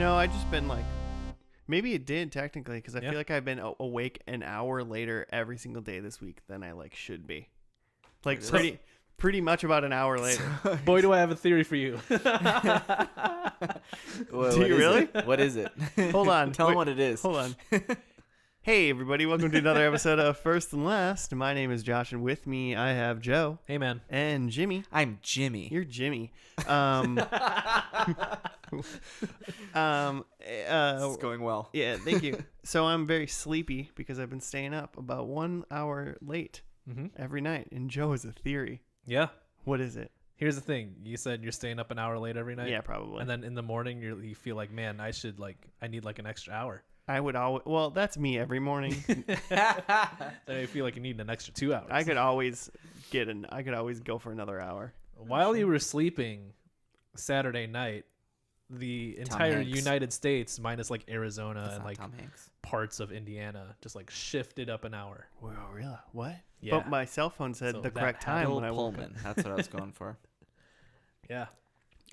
No, I just been like, maybe it did technically, because I Yeah. feel like I've been awake an hour later every single day this week than I like should be. Like Really? pretty much about an hour later. Boy, do I have a theory for you. Do you really? What is it? Hold on. Tell them what it is. Hold on. Hey, everybody. Welcome to another episode of First and Last. My name is Josh, and with me, I have Joe. Hey, man. And Jimmy. I'm Jimmy. You're Jimmy. It's going well. Yeah, thank you. So I'm very sleepy because I've been staying up about 1 hour late every night. And Joe has a theory. Yeah. What is it? Here's the thing. You said you're staying up an hour late every night. Yeah, probably. And then in the morning, you feel like, man, I need like an extra hour. I would always. Well, that's me every morning. Then I feel like you need an extra 2 hours. I could always go for another hour. While you were sleeping Saturday night, the entire Hanks. United States, minus like Arizona That's and not like Tom Hanks. parts of Indiana, just like shifted up an hour. Whoa, really? What? Yeah. But my cell phone said So the that correct time Bill when I woke up. Pullman. That's what I was going for. Yeah.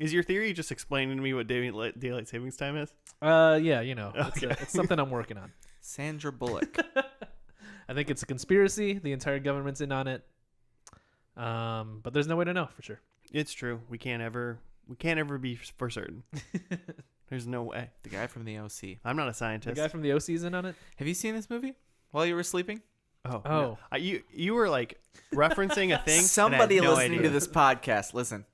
Is your theory just explaining to me what daylight savings time is? Yeah, Okay. it's something I'm working on. Sandra Bullock. I think it's a conspiracy. The entire government's in on it. But there's no way to know for sure. It's true. We can't ever be for certain. There's no way. The guy from the OC. I'm not a The scientist. guy from the OC's in on it. Have you seen this movie while you were sleeping? Oh. Oh. No. You were like referencing a thing. Somebody and I had no listening idea. to this podcast, listen.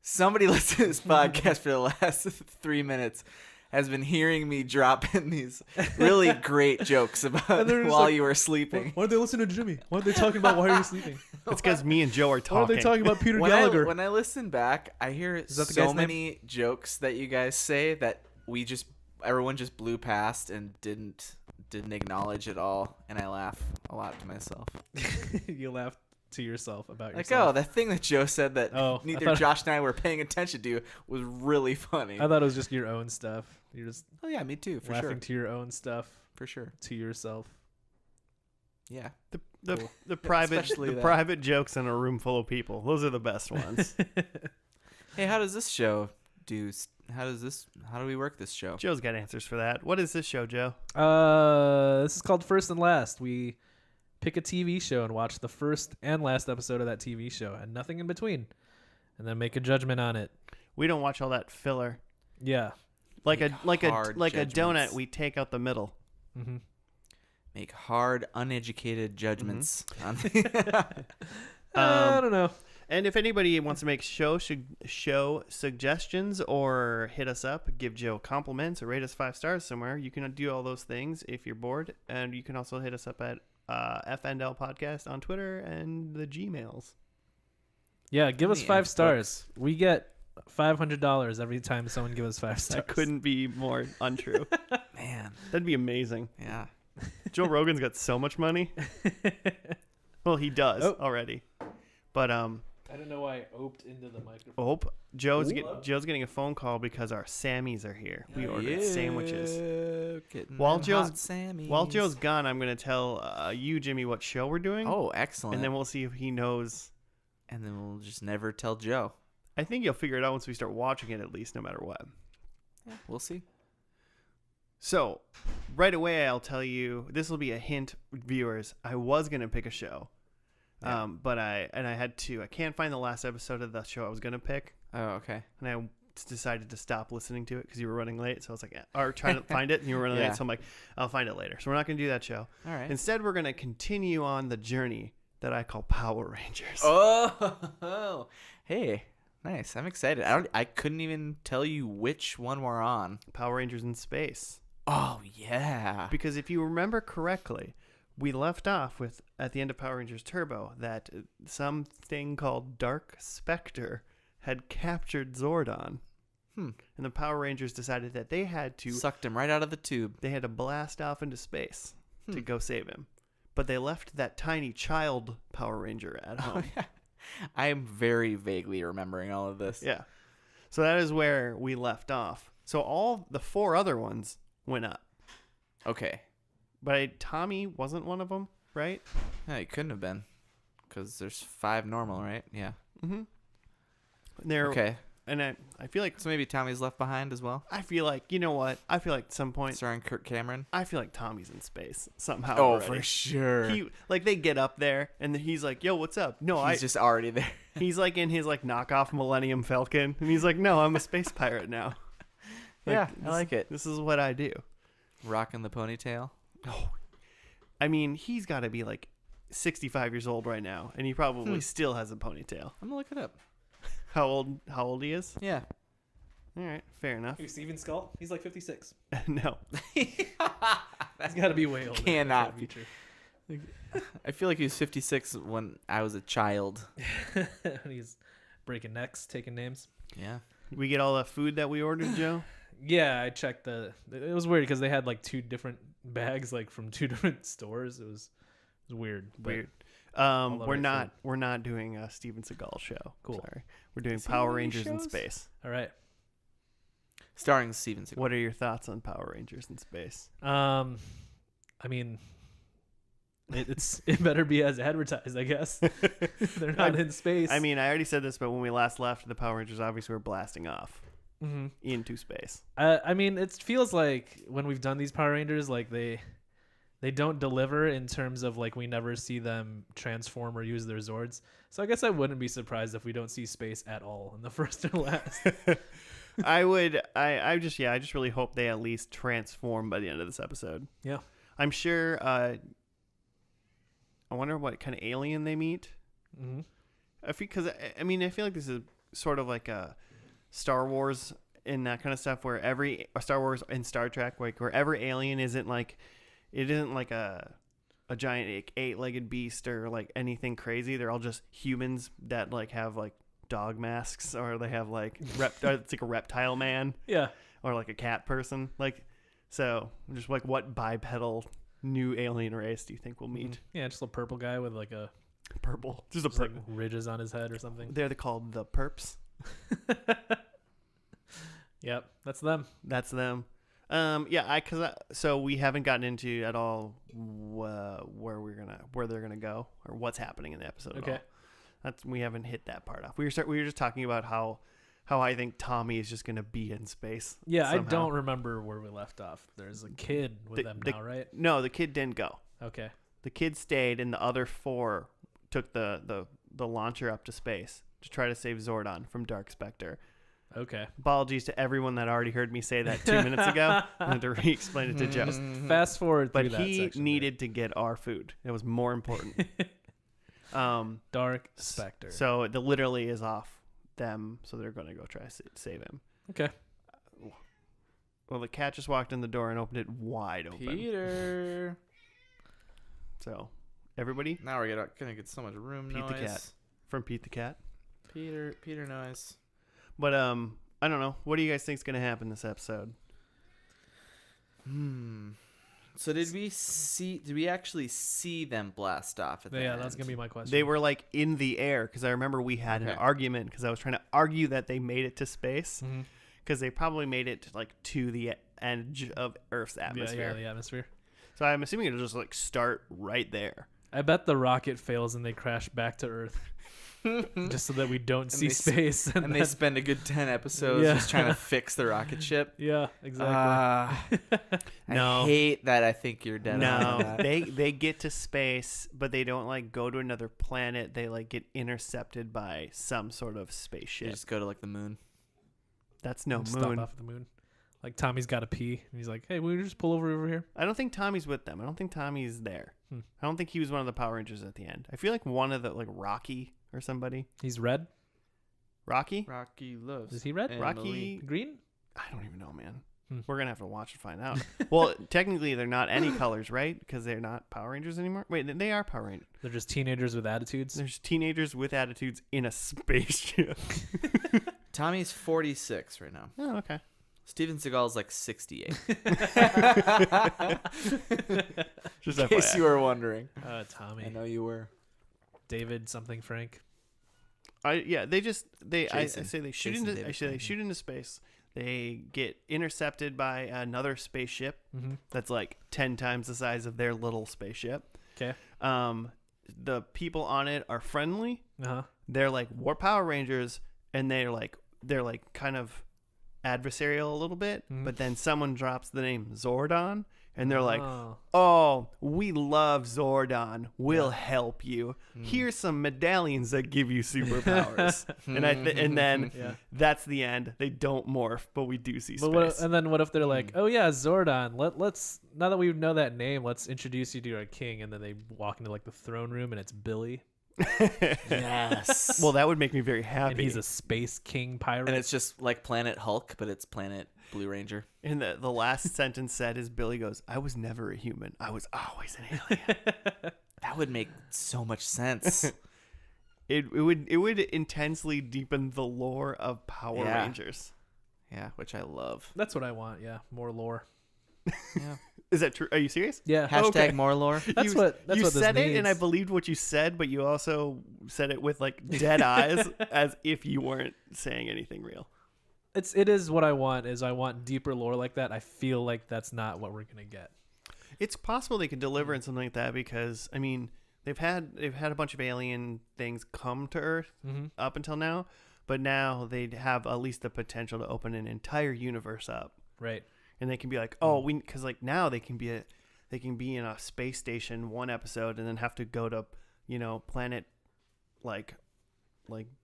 Somebody listening to this podcast for the last 3 minutes has been hearing me drop in these really great jokes about And they're just while like, you were sleeping. Why are they listening to Jimmy? Why are they talking about why are you sleeping? It's because me and Joe are Why are talking. they talking about Peter When Gallagher? I listen back, I hear that the so guy's name? many jokes that you guys say that everyone just blew past and didn't acknowledge at all, and I laugh a lot to myself. You laugh to yourself about Like, yourself. oh, that thing that Joe said that Oh, I neither thought- Josh and I were paying attention to was really funny. I thought it was just your own stuff. You're just Oh yeah, me too, for laughing sure. to your own stuff For sure. to yourself. Yeah. the Cool. private Especially the that. private jokes in a room full of people. Those are the best ones. Hey, how does this show do? How do we work this show? Joe's got answers for that. What is this show, Joe? This is called First and Last. We pick a TV show and watch the first and last episode of that TV show and nothing in between, and then make a judgment on it. We don't watch all that filler. Yeah. Like Make a hard donut, judgments. we take out the middle. Mm-hmm. Make hard, uneducated judgments. I don't know. And if anybody wants to make show suggestions or hit us up, give Joe compliments or rate us 5 stars somewhere, you can do all those things if you're bored. And you can also hit us up at FNL Podcast on Twitter and the Gmails. Yeah, give us The 5 F stars. We get $500 every time someone gives us 5 stars. That couldn't be more untrue. Man, That'd be amazing. yeah. Joe Rogan's got so much money. Well, he does Oh. already. But I don't know why I oped into the microphone. oh, Joe's Ooh. Joe's getting a phone call because our Sammys are here. We ordered Yeah, sandwiches. getting While them Joe's- hot Sammies. While Joe's gone, I'm going to tell you, Jimmy, what show we're doing. Oh, excellent. And then we'll see if he knows. And then we'll just never tell Joe. I think you'll figure it out once we start watching it, at least, no matter what. Yeah, we'll see. So, right away, I'll tell you, this will be a hint, viewers. I was going to pick a show. Yeah. But I can't find the last episode of the show I was going to pick. Oh, okay. And I decided to stop listening to it because you were running late. So I was like, yeah. Or trying to find it and you were running Yeah. late. So I'm like, I'll find it later. So we're not going to do that show. All right. Instead, we're going to continue on the journey that I call Power Rangers. Oh, hey, nice. I'm excited. I couldn't even tell you which one we're on. Power Rangers in Space. Oh, yeah. Because if you remember correctly, we left off with, at the end of Power Rangers Turbo, that something called Dark Spectre had captured Zordon. And the Power Rangers decided that they had to Sucked him right out of the tube. they had to blast off into space to go save him. But they left that tiny child Power Ranger at home. I am very vaguely remembering all of this. Yeah. So that is where we left off. So all the 4 other ones went up. Okay. But Tommy wasn't one of them, right? Yeah, it couldn't have been. Because there's 5 normal, right? Yeah. Mm-hmm. There, Okay. and I feel like So maybe Tommy's Left Behind as well, I feel like you know what? I feel like at some point starring Kirk Cameron. I feel like Tommy's in space somehow. Oh, already. for sure. He like they get up there and he's like, "Yo, what's up?" No, He's just already there. he's like in his like knockoff Millennium Falcon, and he's like, "No, I'm a space pirate now." Yeah, I like it. This is what I do. Rocking the ponytail. I mean, he's got to be like 65 years old right now, and he probably still has a ponytail. I'm gonna look it up. How old he is? Yeah. All right, fair enough. Who, Steven Skull? He's like 56. No. He's got to be way older. Cannot That be. I feel like he was 56 when I was a child. He's breaking necks, taking names. Yeah. We get all the food that we ordered, Joe? Yeah, I checked it was weird because they had like 2 different bags, like from 2 different stores. It was weird. but Weird. the We're right not doing a Steven Seagal show. Cool. Sorry. We're doing Has he Power done any Rangers in shows? space. All right. Starring Steven Seagal. What are your thoughts on Power Rangers in space? I mean, it better be as advertised, I guess. They're not in space. I mean, I already said this, but when we last left, the Power Rangers obviously were blasting off Mhm. into space. I mean, it feels like when we've done these Power Rangers, like they don't deliver in terms of like we never see them transform or use their Zords. So I guess I wouldn't be surprised if we don't see space at all in the first or last. I just really hope they at least transform by the end of this episode. Yeah. I'm sure. I wonder what kind of alien they meet. Mm-hmm. Because I mean, I feel like this is sort of like a Star Wars and that kind of stuff, where Star Wars and Star Trek, like where every alien isn't like a giant like, 8-legged beast or like anything crazy. They're all just humans that like have like dog masks, or they have like it's like a reptile man. Yeah. Or like a cat person. Like, so just like what bipedal new alien race do you think we'll meet? Yeah, just a purple guy with like a Purple. Just a just like purple. ridges on his head or something. They're called the Perps. Yep, that's them. That's them. So we haven't gotten into at all where they're gonna go or what's happening in the episode. Okay. At all. We haven't hit that part off. We were just talking about how I think Tommy is just gonna be in space. Yeah, somehow. I don't remember where we left off. There's a kid with them now, right? No, the kid didn't go. Okay. The kid stayed, and the other 4 took the launcher up to space to try to save Zordon from Dark Spectre. Okay. Apologies to everyone that already heard me say that 2 minutes ago. I had to re-explain it to Joe. Fast forward through But that he section needed to get our food. It was more important. Dark Spectre. So it literally is off them, so they're going to go try to save him. Okay. Well, the cat just walked in the door and opened it wide open. Peter. So, everybody, Now we're gonna get so much room Pete noise. the cat. From Pete the cat. Peter noise. But I don't know. What do you guys think is going to happen this episode? So did we actually see them blast off at the Yeah, end? that's gonna be my question. They were like in the air, because I remember we had an Okay. argument because I was trying to argue that they made it to space, Mm-hmm. because they probably made it like to the edge of Earth's atmosphere. Yeah, the atmosphere. So I'm assuming it'll just like start right there. I bet the rocket fails and they crash back to Earth, just so that we don't see space. And they then- spend a good 10 episodes Yeah. just trying to fix the rocket ship. Yeah, exactly. No. I hate that. I think you're dead on No, that. they get to space, but they don't like go to another planet. They like get intercepted by some sort of You spaceship. just go to like the moon. That's no Stop moon. off at the moon. Like Tommy's got to pee, and he's like, "Hey, will you just pull over here?" I don't think Tommy's with them. I don't think Tommy's there. Hmm. I don't think he was one of the Power Rangers at the end. I feel like one of the like Rocky or somebody. He's red. Rocky? Rocky loves. Is he red? Rocky? Green? I don't even know, man. Hmm. We're gonna have to watch and find out. Well, technically they're not any colors, right? Because they're not Power Rangers anymore. Wait, they are Power Rangers. They're just teenagers with attitudes. There's teenagers with attitudes in a spaceship. Tommy's 46 right now. Oh, okay. Steven Seagal's like 68. Just In case FYI. you were wondering. Tommy. I know you were. David something Frank. They I Jason. say they shoot Jason into David I say they Frank. shoot into space. They get intercepted by another spaceship Mm-hmm. that's like 10 times the size of their little spaceship. Okay. The people on it are friendly. Uh huh. They're like, we're Power Rangers, and they're like, they're like kind of adversarial a little bit, Mhm. but then someone drops the name Zordon, and they're like, Oh. "Oh, we love Zordon. We'll Yeah. help you. Mm. Here's some medallions that give you superpowers." and then Yeah. that's the end. They don't morph, but we do see But space. and then what if they're like, oh yeah, Zordon. Let's now that we know that name, let's introduce you to our king. And then they walk into like the throne room, and it's Billy, Yes. Well, that would make me very happy. and he's a space king pirate. and it's just like Planet Hulk, but it's Planet Blue Ranger. And the last sentence said is Billy goes, "I was never a human. I was always an alien." That would make so much sense. It would intensely deepen the lore of Power Yeah. Rangers. Yeah, which I love. That's what I want. Yeah, more lore. Yeah. Is that true? Are you serious? Yeah, Hashtag Okay. more lore. That's you, what you this said it, and I needs. believed what you said, but you also said it with like dead eyes, as if you weren't saying anything real. it is what I want. Is I want deeper lore like that. I feel like that's not what we're gonna get. It's possible they could deliver in something like that because I mean they've had a bunch of alien things come to Earth Mm-hmm. up until now, but now they have at least the potential to open an entire universe up, Right. and they can be like, oh, because like now they can be in a space station one episode and then have to go to planet like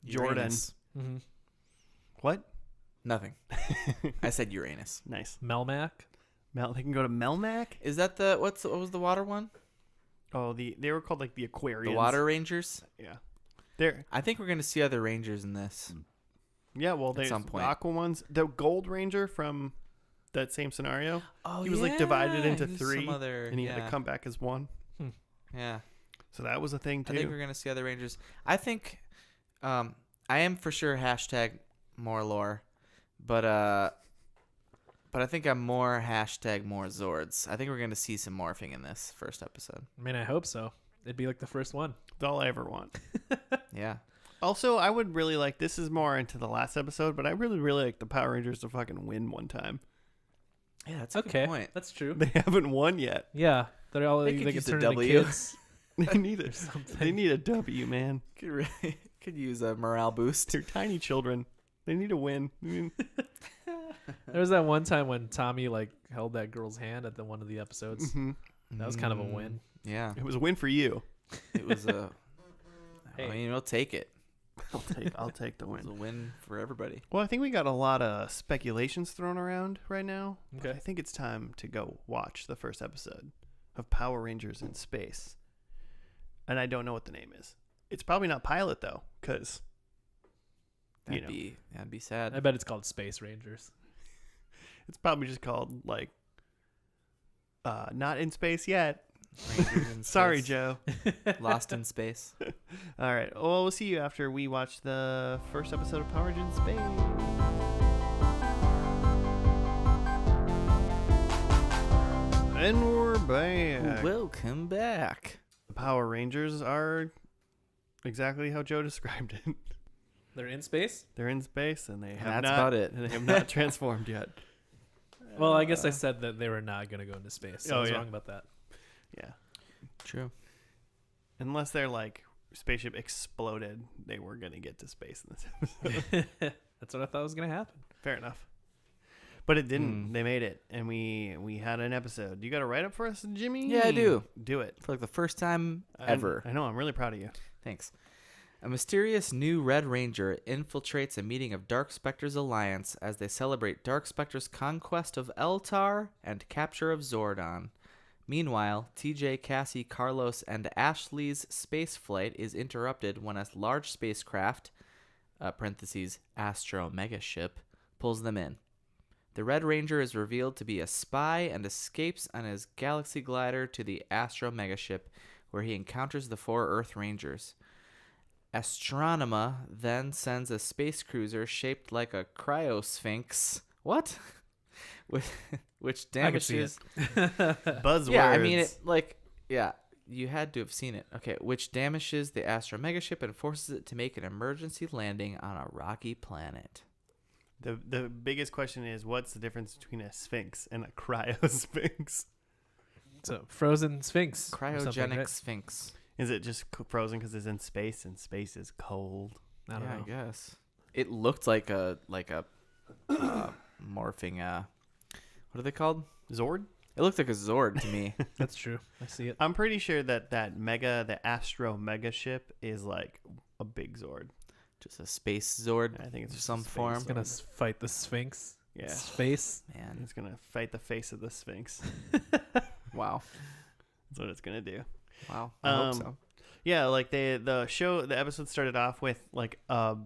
Jordan. Uranus. Mm-hmm. What? Nothing. I said Uranus. Nice. Melmac. They can go to Melmac. Is that what was the water one? Oh, they were called like the Aquarians. The Water Rangers? Yeah. They're I think we're going to see other Rangers in this. yeah. Well, there's some point. the Aqua ones. The Gold Ranger from that same scenario. Oh, He was like divided into he was 3, some other, and he had to come back as one. Yeah. So that was a thing I think too. we're going to see other Rangers. I think I am for sure hashtag more lore, but I think I'm more hashtag more Zords. I think we're going to see some morphing in this first episode. I mean, I hope so. It'd be like the first one. That's all I ever want. Yeah. Also, I would really like. This is more into the last episode, but I really like the Power Rangers to fucking win one time. Yeah, that's a Okay, good point. that's true. They haven't won yet. Yeah, they're all They they, could can use a turn into W. kids. They need it. something. They need a W, man. Could use a morale boost. They're tiny children. They need a win. I mean, There was that one time when Tommy like held that girl's hand at one of the episodes. mhm. That was kind of a win. Yeah, It was a win for you. it was a. Hey. I mean, we'll take it. I'll take the It was win. a win for everybody. Well, I think we got a lot of speculations thrown around right now. Okay. I think it's time to go watch the first episode of Power Rangers in Space. And I don't know what the name is. It's probably not Pilot though, because That'd be sad. I bet it's called Space Rangers. it's probably just called like not in space yet. Rangers in Sorry, space. Joe. Lost in space. All right. Well, we'll see you after we watch the first episode of Power Rangers in Space. And we're back. Welcome back. The Power Rangers are exactly how Joe described it. They're in space. They're in space and they have that's not, about it. and they have not transformed yet. Well, I guess I said that they were not going to go into space. So I Oh, was yeah. wrong about that. Yeah. True. Unless their like spaceship exploded, they were gonna get to space in this episode. That's what I thought was going to happen. Fair enough. But it didn't. Hmm. They made it, and we had an episode. You got a write up for us, Jimmy? Yeah, I do. Do it. For like the first time ever. I know. I'm really proud of you. Thanks. A mysterious new Red Ranger infiltrates a meeting of Dark Spectre's alliance as they celebrate Dark Spectre's conquest of Eltar and capture of Zordon. Meanwhile, TJ, Cassie, Carlos, and Ashley's space flight is interrupted when a large spacecraft, parentheses, Astro Megaship, pulls them in. The Red Ranger is revealed to be a spy and escapes on his galaxy glider to the Astro Megaship, where he encounters the 4 Earth Rangers. Astronema then sends a space cruiser shaped like a cryosphinx. What? Which I could see damages. Buzzwords. Yeah, I mean it. Yeah, you had to have seen it. Okay, which damages the Astro Megaship and forces it to make an emergency landing on a rocky planet. The biggest question is, what's the difference between a sphinx and a cryosphinx? So frozen sphinx. or something, Cryogenic right? Sphinx. Is it just frozen because it's in space and space is cold? I don't Yeah, know. I guess. It looked like a morphing. What are they called? Zord. It looked like a Zord to me. That's true. I see it. I'm pretty sure that the Astro Mega ship is like a big Zord. Just a space Zord. I think it's of just some a space form. It's gonna fight the Sphinx. Yeah. Space. Man, It's gonna fight the face of the Sphinx. wow, That's what it's gonna do. wow. I hope so. Yeah, like the episode started off with like a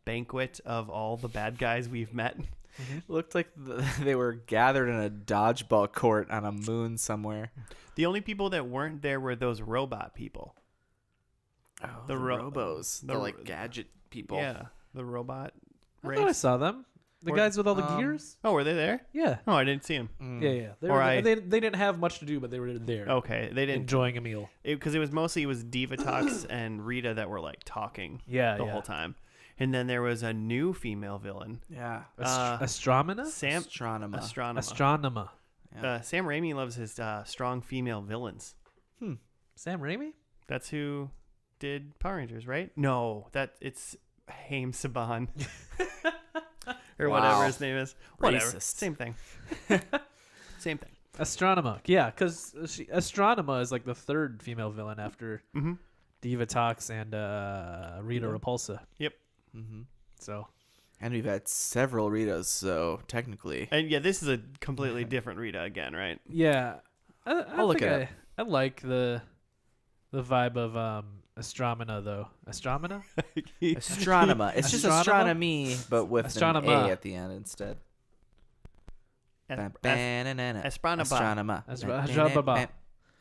banquet of all the bad guys we've met. Looked like they were gathered in a dodgeball court on a moon somewhere. The only people that weren't there were those robot people. Oh, The the ro- robos, the the ro- like gadget people. Yeah, the robot I thought I race. saw them. The Or- guys with all the gears. Oh, were they there? Yeah. Oh, I didn't see them. Mm. Yeah. They, Or were, I- they didn't have much to do, but they were there Okay, they didn't enjoying a meal. because it was mostly Divatox and Rita that were like talking Yeah. the whole time, and then there was a new female villain, Yeah. Astromina? Sam Astronema. Astronema. Astronema. Sam Raimi loves his strong female villains. Sam Raimi? That's who did Power Rangers, right? No, it's Haim Saban. Or whatever Wow. his name is. Whatever. Racist. Same thing. Same thing. Astronema. Yeah, because Astronema is like the third female villain after Mm-hmm. Divatox and Rita Yeah. Repulsa. Mm-hmm. So And we've had several Ritas, so technically. And yeah, this is a completely different Rita again, right? yeah, I'll look it I like the vibe of Astromina though. Astromina? Astronema. It's just Astronema? astronomy, but with an Astronema. A at the end instead. Espranaba. Astronema. Astronema.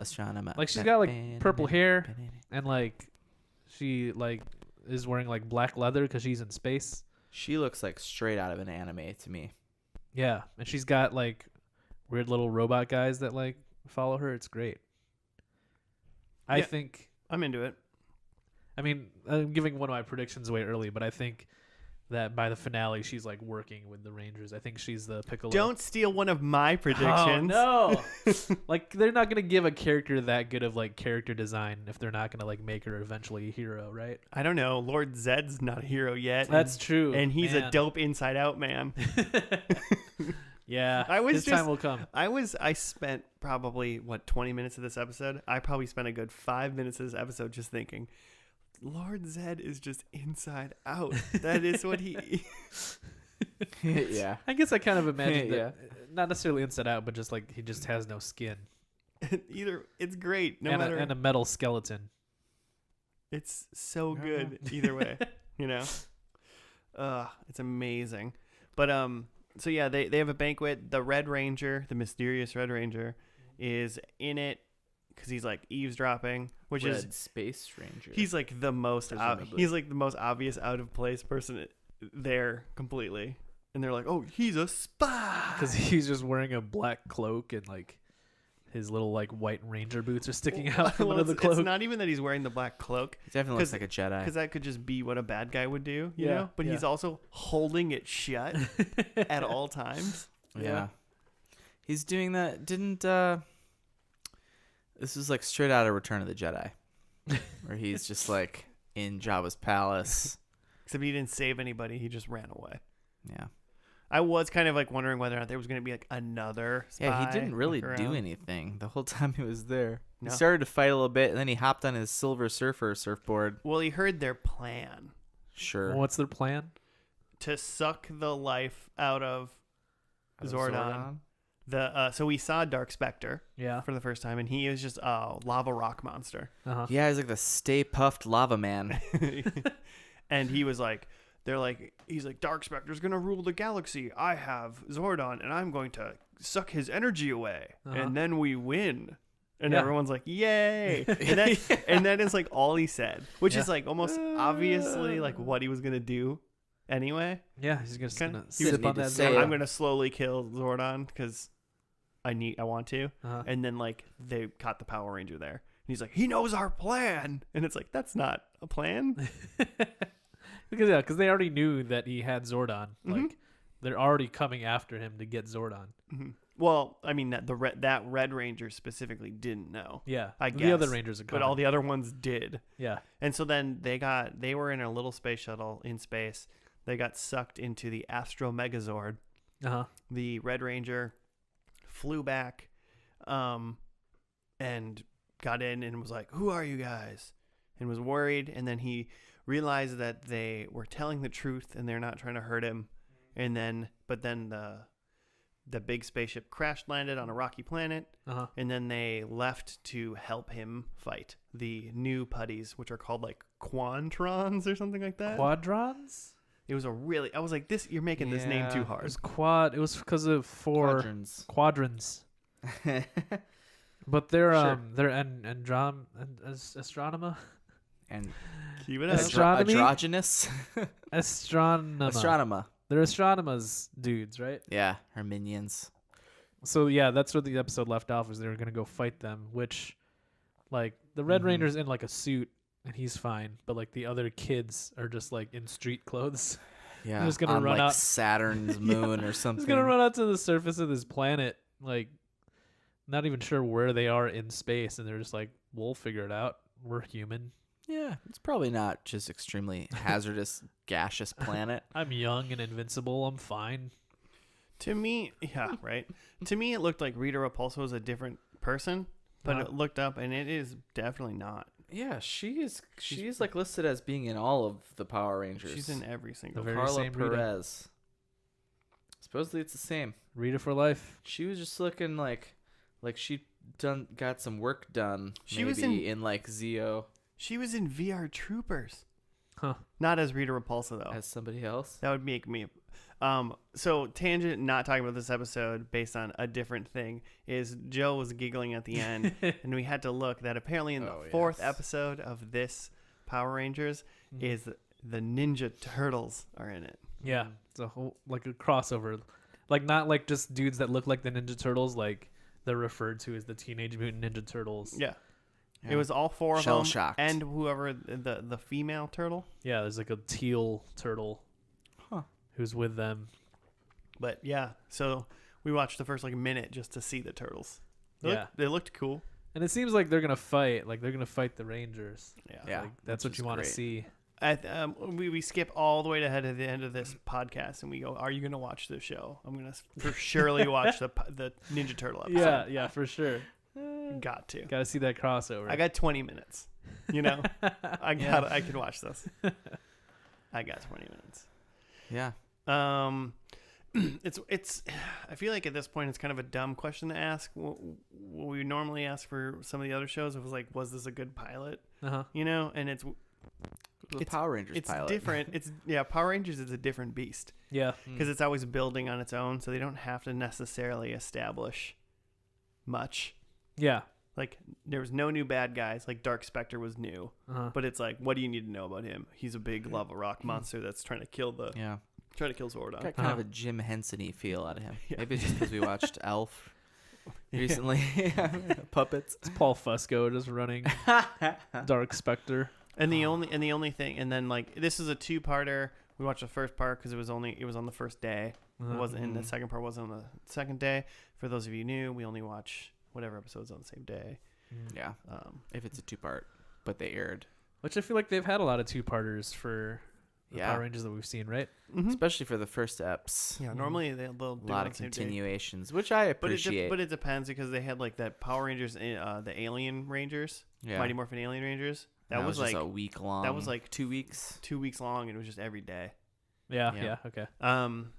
Astronema. Like she's got like purple hair and like she like is wearing like black leather because she's in space. She looks like straight out of an anime to me. Yeah, and she's got like weird little robot guys that like follow her. It's great. I Yeah. think. I'm into it. I mean, I'm giving one of my predictions away early, but I think that by the finale, she's like working with the Rangers. I think she's the Piccolo. Don't steal one of my predictions. Oh, no. Like, they're not going to give a character that good of like character design if they're not going to like make her eventually a hero, right? I don't know. Lord Zed's not a hero yet. That's true. And he's a man. dope inside out man. Yeah. I was his just- time will come. I spent probably 20 minutes of this episode. I probably spent a good 5 minutes of this episode just thinking, Lord Zed is just inside out. That is what he. Yeah. I guess I kind of imagined Yeah. that, not necessarily inside out, but just like he just has no skin Either it's great. No and, matter. and a metal skeleton. It's so good either way. You know. It's amazing. But so yeah, they have a banquet. The Red Ranger, the mysterious Red Ranger, is in it because he's like eavesdropping, which is Red Space Ranger. he's like the most Presumably. he's like the most obvious out of place person there completely. And they're like, "Oh, he's a spy." Because he's just wearing a black cloak and like his little like white ranger boots are sticking out from Well, under the it's cloak. not even that he's wearing the black cloak, He definitely looks 'cause- like a Jedi. because that could just be what a bad guy would do, you Yeah, know. But yeah. he's also holding it shut at all times. Yeah. He's doing that. Didn't this is like straight out of Return of the Jedi, where he's just like in Jabba's palace. Except he didn't save anybody; he just ran away. Yeah. I was kind of like wondering whether or not there was going to be like another spy. Yeah, he didn't really like, do around. anything the whole time he was there. No. He started to fight a little bit, and then he hopped on his Silver Surfer surfboard. Well, he heard their plan Sure. What's their plan? to suck the life out of Zordon. So we saw Dark Spectre Yeah. for the first time, and he is just a lava rock monster. Uh-huh. Yeah, he's like the Stay Puffed Lava Man. And he was like, he's like, Dark Spectre's gonna rule the galaxy. I have Zordon, and I'm going to suck his energy away, Uh-huh. and then we win. And Yeah. everyone's like, yay! And that is like all he said, which is like almost obviously like what he was gonna do anyway. Yeah, he's just Kinda- gonna he was sip on need to that say Zordon. it. I'm gonna slowly kill Zordon because I want to. Uh-huh. And then like they caught the Power Ranger there, and he's like, he knows our plan, and it's like that's not a plan. Because they already knew that he had Zordon. Mhm. Like they're already coming after him to get Zordon. Mhm. Well, I mean that that Red Ranger specifically didn't know, Yeah, I the other guess, Rangers are but coming. all the other ones did. yeah, And so then they were in a little space shuttle in space. they got sucked into the Astro Megazord. Uh-huh. The Red Ranger flew back and got in and was like, "Who are you guys?" and was worried. And then he realized that they were telling the truth and they're not trying to hurt him. And then, but then the big spaceship crash landed on a rocky planet. Uh-huh. And then they left to help him fight the new putties, which are called like Quantrons or something like that. Quadrons? It was I was like, you're making this name too Yeah. hard. It was because of Quadrants. quadrants. But they're Sure. astronomer. And Keep it up. Astronomy? androgynous. Astronema. They're astronomers dudes, right? Yeah, her minions. So yeah, that's what the episode left off, was they were gonna go fight them, which like the Red Mhm. Ranger's in like a suit and he's fine, but like the other kids are just like in street clothes. Yeah, just gonna on run like out. Saturn's moon or something. He's gonna run out to the surface of this planet, like not even sure where they are in space, and they're just like, we'll figure it out. We're human. Yeah, it's probably not just extremely hazardous, gaseous planet. I'm young and invincible. I'm fine. To me, yeah, right. To me, it looked like Rita Repulsa was a different person, but Uh-huh. it looked up and it is definitely not. Yeah, she's like listed as being in all of the Power Rangers. She's in every single. The very Carla same Rita. Perez. Supposedly it's the same. Rita for life. She was just looking like she got some work done. She was maybe in like Zeo She was in VR Troopers. Huh. Not as Rita Repulsa though. as somebody else. That would make me. So tangent, not talking about this episode based on a different thing, is Joe was giggling at the end, and we had to look that apparently in the Oh, fourth yes. episode of this Power Rangers is the Ninja Turtles are in it. Yeah, it's a whole like a crossover, like not like just dudes that look like the Ninja Turtles, like they're referred to as the Teenage Mutant Ninja Turtles. Yeah. Yeah. It was all four of them, Shell-shocked. and whoever the female turtle. Yeah, there's like a teal turtle Huh. who's with them. But yeah, so we watched the first like minute just to see the turtles. Yeah. They looked cool. And it seems like they're gonna fight. Like they're gonna fight the Rangers. Yeah. Like, that's which what you is want to great. see. We skip all the way ahead to the end of this podcast, and we go, "Are you going to watch this show?" I'm going to for surely watch the Ninja Turtle episode. Yeah, for sure. Got to. Got to see that crossover. I got 20 minutes. You know, I can watch this. I got 20 minutes. Yeah. It's. I feel like at this point it's kind of a dumb question to ask. What we normally ask for some of the other shows, it was like, was this a good pilot? Uh-huh. You know, and it's The Power Rangers it's pilot. different. Power Rangers is a different beast. Yeah. Because it's always building on its own, so they don't have to necessarily establish much. Yeah. Like, there was no new bad guys. Like, Dark Spectre was new. Uh-huh. But it's like, what do you need to know about him? He's a big lava rock monster that's trying to kill Yeah. Zordon. Got kind of a Jim Henson-y feel out of him. Yeah. Maybe it's just because we watched Elf recently. Puppets. It's Paul Fusco just running Dark Spectre. And the only thing, and then like this is a two-parter. We watched the first part because it was on the first day. Uh-huh. It wasn't, and the Mhm. second part wasn't on the second day. For those of you new, we only watch whatever episodes on the same day. Yeah. If it's a two-part, but they aired. Which I feel like they've had a lot of two-parters for the Yeah. Power Rangers that we've seen, right? Mhm. Especially for the first eps. Yeah, normally they'll do A it lot on of the same day. continuations, which I But appreciate. but it depends because they had like that Power Rangers, the Alien Rangers, yeah. Mighty Morphin Alien Rangers. That was just like a week long. that was like 2 weeks. 2 weeks long, and it was just every day. Yeah, Yeah. yeah, okay.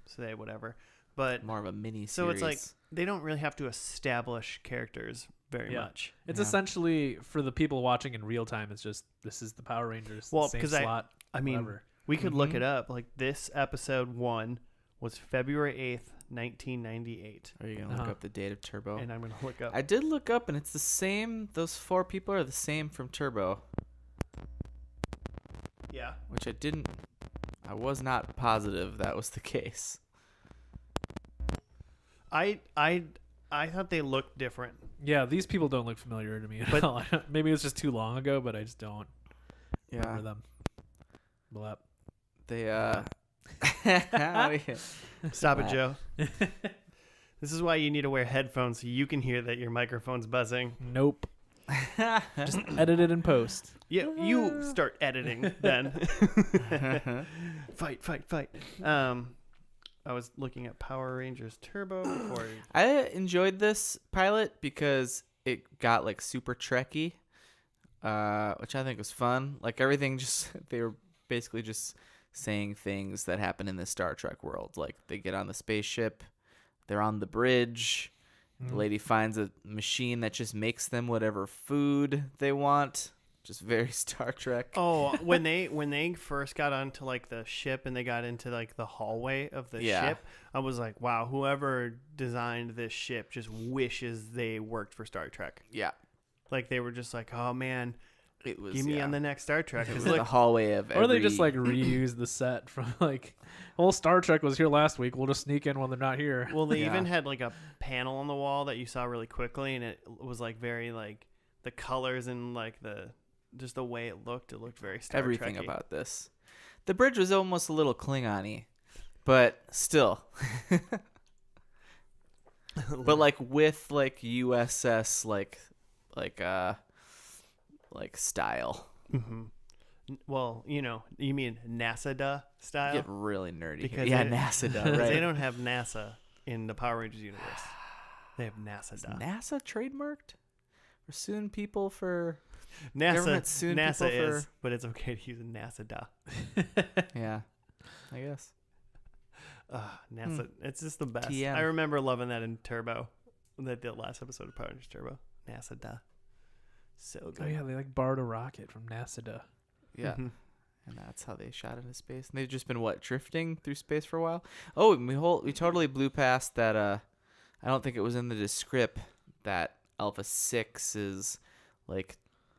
So they whatever, but More of a mini so series. it's like they don't really have to establish characters very Yeah. much. It's Yeah. essentially, for the people watching in real time, it's just, this is the Power Rangers. Well, same 'cause slot, I mean, whatever. we could look Mhm. it up. Like this episode 1 was February 8th, 1998, Are you going to look Uh-huh. up the date of Turbo? and I'm gonna look up. I did look up, and it's the same. Those 4 people are the same from Turbo, Yeah. which I was not positive that was the case. I thought they looked different. Yeah, these people don't look familiar to me at But- all. Maybe it was just too long ago, but I just don't remember them. Blah. They Stop it, Wow. Joe. This is why you need to wear headphones so you can hear that your microphone's buzzing. Nope. Just edit it in post. Yeah, you start editing then. Fight. I was looking at Power Rangers Turbo before. I enjoyed this pilot because it got like super Trekky, which I think was fun. Like everything, just they were basically just saying things that happen in the Star Trek world. Like they get on the spaceship, they're on the bridge. The lady finds a machine that just makes them whatever food they want. Just very Star Trek. Oh, when they first got onto like the ship and they got into like the hallway of the ship, I was like, wow, whoever designed this ship just wishes they worked for Star Trek. Yeah. Like they were just like, oh man, It was, give me on the next Star Trek. It was 'Cause, the like, hallway of Or they just every- like reuse the set from like, well, Star Trek was here last week. We'll just sneak in when they're not here. well, they Yeah. even had like a panel on the wall that you saw really quickly, and it was like very like the colors and like the just the way it looked very Star everything Trek-y. about this. The bridge was almost a little Klingon-y, but still. But like with like USS like style. Mm-hmm. Well, you mean NASA style? Get really nerdy. Because Yeah, they- NASA, Because right? they don't have NASA in the Power Rangers universe. They have NASA. Is NASA trademarked? Or suing people for NASA government suing NASA people is, for- but it's okay to use NASA. Yeah, I guess. NASA. It's just the best. TM. I remember loving that in Turbo. The last episode of Power Rangers Turbo. NASA. So Oh good. yeah, they like borrowed a rocket from NASA. Yeah. Mhm. And that's how they shot into space. And they've just been drifting through space for a while. Oh, and we totally blew past that. I don't think it was in the descript that Alpha 6's like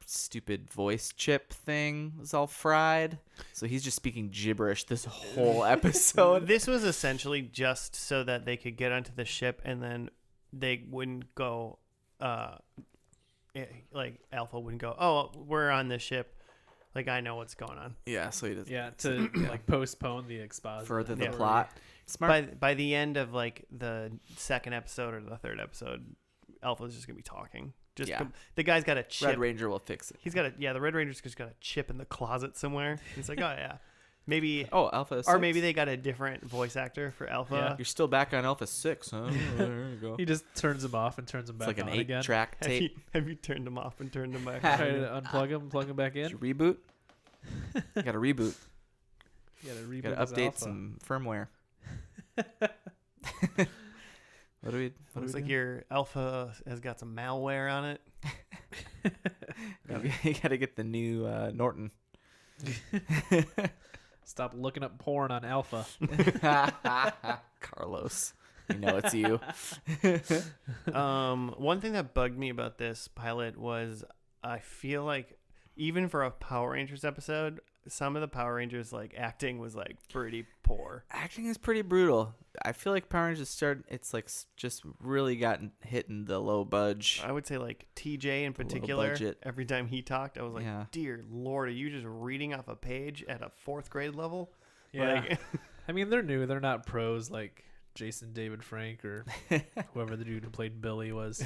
stupid voice chip thing was all fried. So he's just speaking gibberish this whole episode. This was essentially just so that they could get onto the ship and then they wouldn't go. Like Alpha wouldn't go. Oh, we're on this ship. Like I know what's going on. Yeah, so he doesn't Yeah, to like postpone the exposition. further the Yeah. plot. Smart. By the end of like the second episode or the third episode, Alpha's just gonna be talking. Just Yeah. the guy's got a chip. Red Ranger will fix it. He's got the Red Ranger's just got a chip in the closet somewhere. He's like, oh yeah, maybe, Oh, Alpha 6? or maybe they got a different voice actor for Alpha. Yeah. You're still back on Alpha 6, huh? Oh, there you go. He just turns them off and turns them It's back like an on again. 8-track Have you, tape. have you turned them off and turned them back Try on? to unplug them, plug them back Did you in. reboot? You gotta reboot. You gotta You reboot gotta his update alpha. some firmware. What do we Looks do? like your Alpha has got some malware on it. You gotta get the new Norton. Stop looking up porn on Alpha. Carlos, you know it's you. One thing that bugged me about this pilot was I feel like even for a Power Rangers episode, some of the Power Rangers like acting was like pretty poor. Acting is pretty brutal. I feel like Power Rangers it's like just really gotten hit in the low budge. I would say like TJ in Low particular. budget. Every time he talked, I was like, Yeah. "Dear Lord, are you just reading off a page at a 4th grade level?" Yeah. Like, I mean, they're new. They're not pros like Jason David Frank or whoever the dude who played Billy was.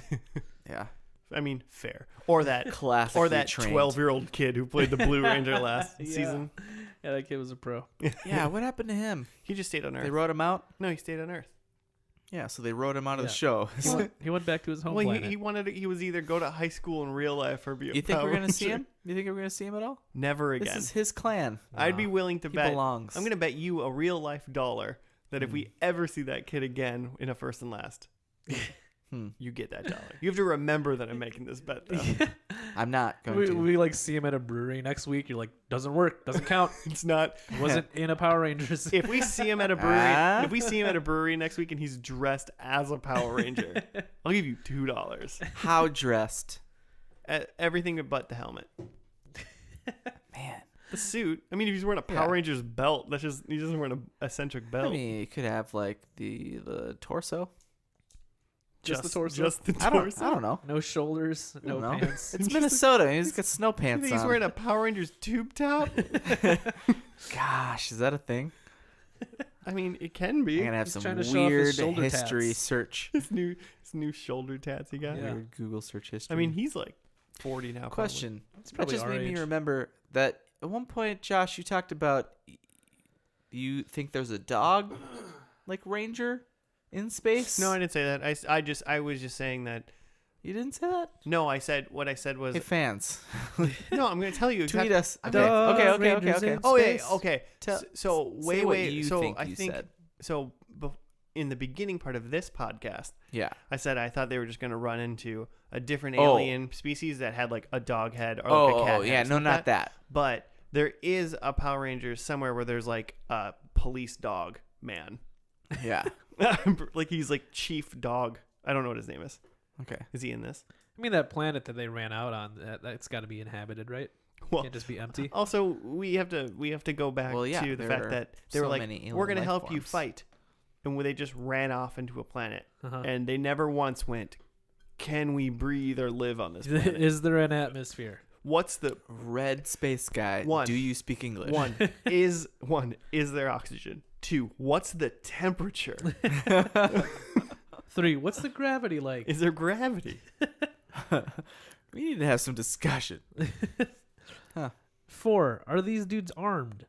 Yeah, I mean, fair. Or that classically or that trained. 12-year-old kid who played the Blue Ranger last Yeah. season. Yeah, that kid was a pro. Yeah, what happened to him? He just stayed on Earth. They wrote him out. No, he stayed on Earth. Yeah, so they wrote him out of the Yeah. show. He went back to his home Well, planet. he wanted to, he was either go to high school in real life or be a You think Power we're gonna see Ranger. him? You think we're gonna see him at all? Never again. This is his clan. I'd be willing to He bet. belongs. I'm gonna bet you a real life dollar that if we ever see that kid again in a first and last, you get that dollar. You have to remember that I'm making this bet though. I'm not going we, to. we like see him at a brewery next week. You're like, doesn't work, doesn't count. It's not. Wasn't in a Power Rangers. If we see him at a brewery, Ah. if we see him at a brewery next week and he's dressed as a Power Ranger, I'll give you $2. How dressed? Everything but the helmet. Man. The suit. I mean, if he's wearing a Power Yeah. Rangers belt, that's just he's just wearing a eccentric belt. I mean, you could have like the torso. Just the torso? Just the I torso. don't know. No shoulders, I no don't know. pants. It's Minnesota. He's got snow You pants think he's on. wearing a Power Rangers tube top? Gosh, is that a thing? I mean, it can be. I'm gonna have He's some trying to show off his weird shoulder history tats. search. his new shoulder tats he got. Yeah. Weird Google search history. I mean, he's like 40 now. probably. question. It's That probably just our made me age. remember that at one point, Josh, you talked about you think there's a dog like ranger in space? No, I didn't say that. I was just saying that. You didn't say that? No, what I said was Hey, fans. no. I'm going to tell you Tweet exactly. us. Dog Okay. Rangers in Oh yeah, space. okay. Tell- So say what you think I you think said. so. In the beginning part of this podcast, Yeah. I said I thought they were just going to run into a different Oh. alien species that had like a dog head or like a cat head. Yeah. or No, something not like that. But there is a Power Ranger somewhere where there's like a police dog man. Yeah. Like he's like chief dog. I don't know what his name is. Okay. Is he in this? I mean, that planet that they ran out on, that's got to be inhabited, right? Well, Can't just be empty. also we have to go back Well, yeah, to the there fact are that they were so like, many alien we're going to life help you forms. fight, and they just ran off into a planet, Uh-huh. and they never once went, can we breathe or live on this planet? Is there an atmosphere? What's the Red space guy. One. Do you speak English? one is there oxygen? 2, what's the temperature? 3, what's the gravity like? Is there gravity? We need to have some discussion. 4, are these dudes armed?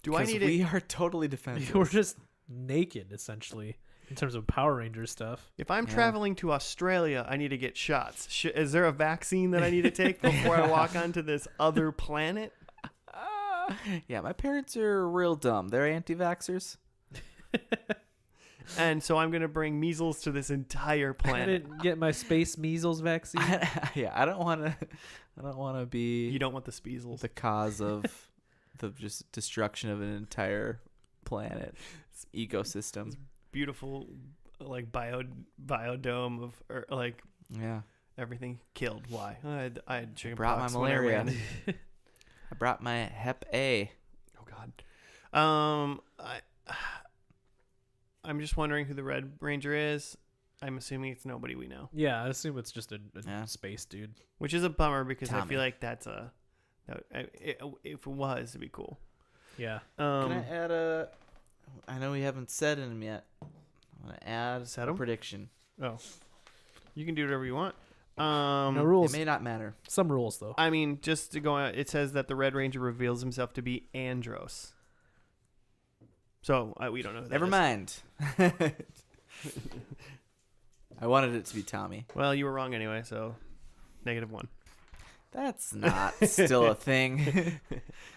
Do I 'Cause need we it? are totally defenseless. We're just naked, essentially, in terms of Power Ranger stuff. If I'm Yeah. traveling to Australia, I need to get shots. Is there a vaccine that I need to take before I walk onto this other planet? Yeah, my parents are real dumb. They're anti-vaxxers. And so I'm gonna bring measles to this entire I planet. didn't get my space measles vaccine. Yeah, I don't want to be You don't want the speasels. the cause of the just destruction of an entire planet ecosystem. Beautiful, like biodome of like Yeah, everything killed. Why? I had chicken brought pox my when I malaria. ran. I brought my Hep A. Oh God. I'm just wondering who the Red Ranger is. I'm assuming it's nobody we know, Yeah, I assume it's just a Yeah. space dude. which is a bummer because I Tommy. feel like that's if it was, it'd be cool. Yeah. Can I add a? I know we haven't said them yet. I want to add Set a 'em? prediction. Oh, you can do whatever you want. No It rules. may not matter. Some rules, though. I mean, just to go out, it says that the Red Ranger reveals himself to be Andros. So we don't know who that Never is. mind. I wanted it to be Tommy. Well, you were wrong anyway, so -1. That's not still a thing.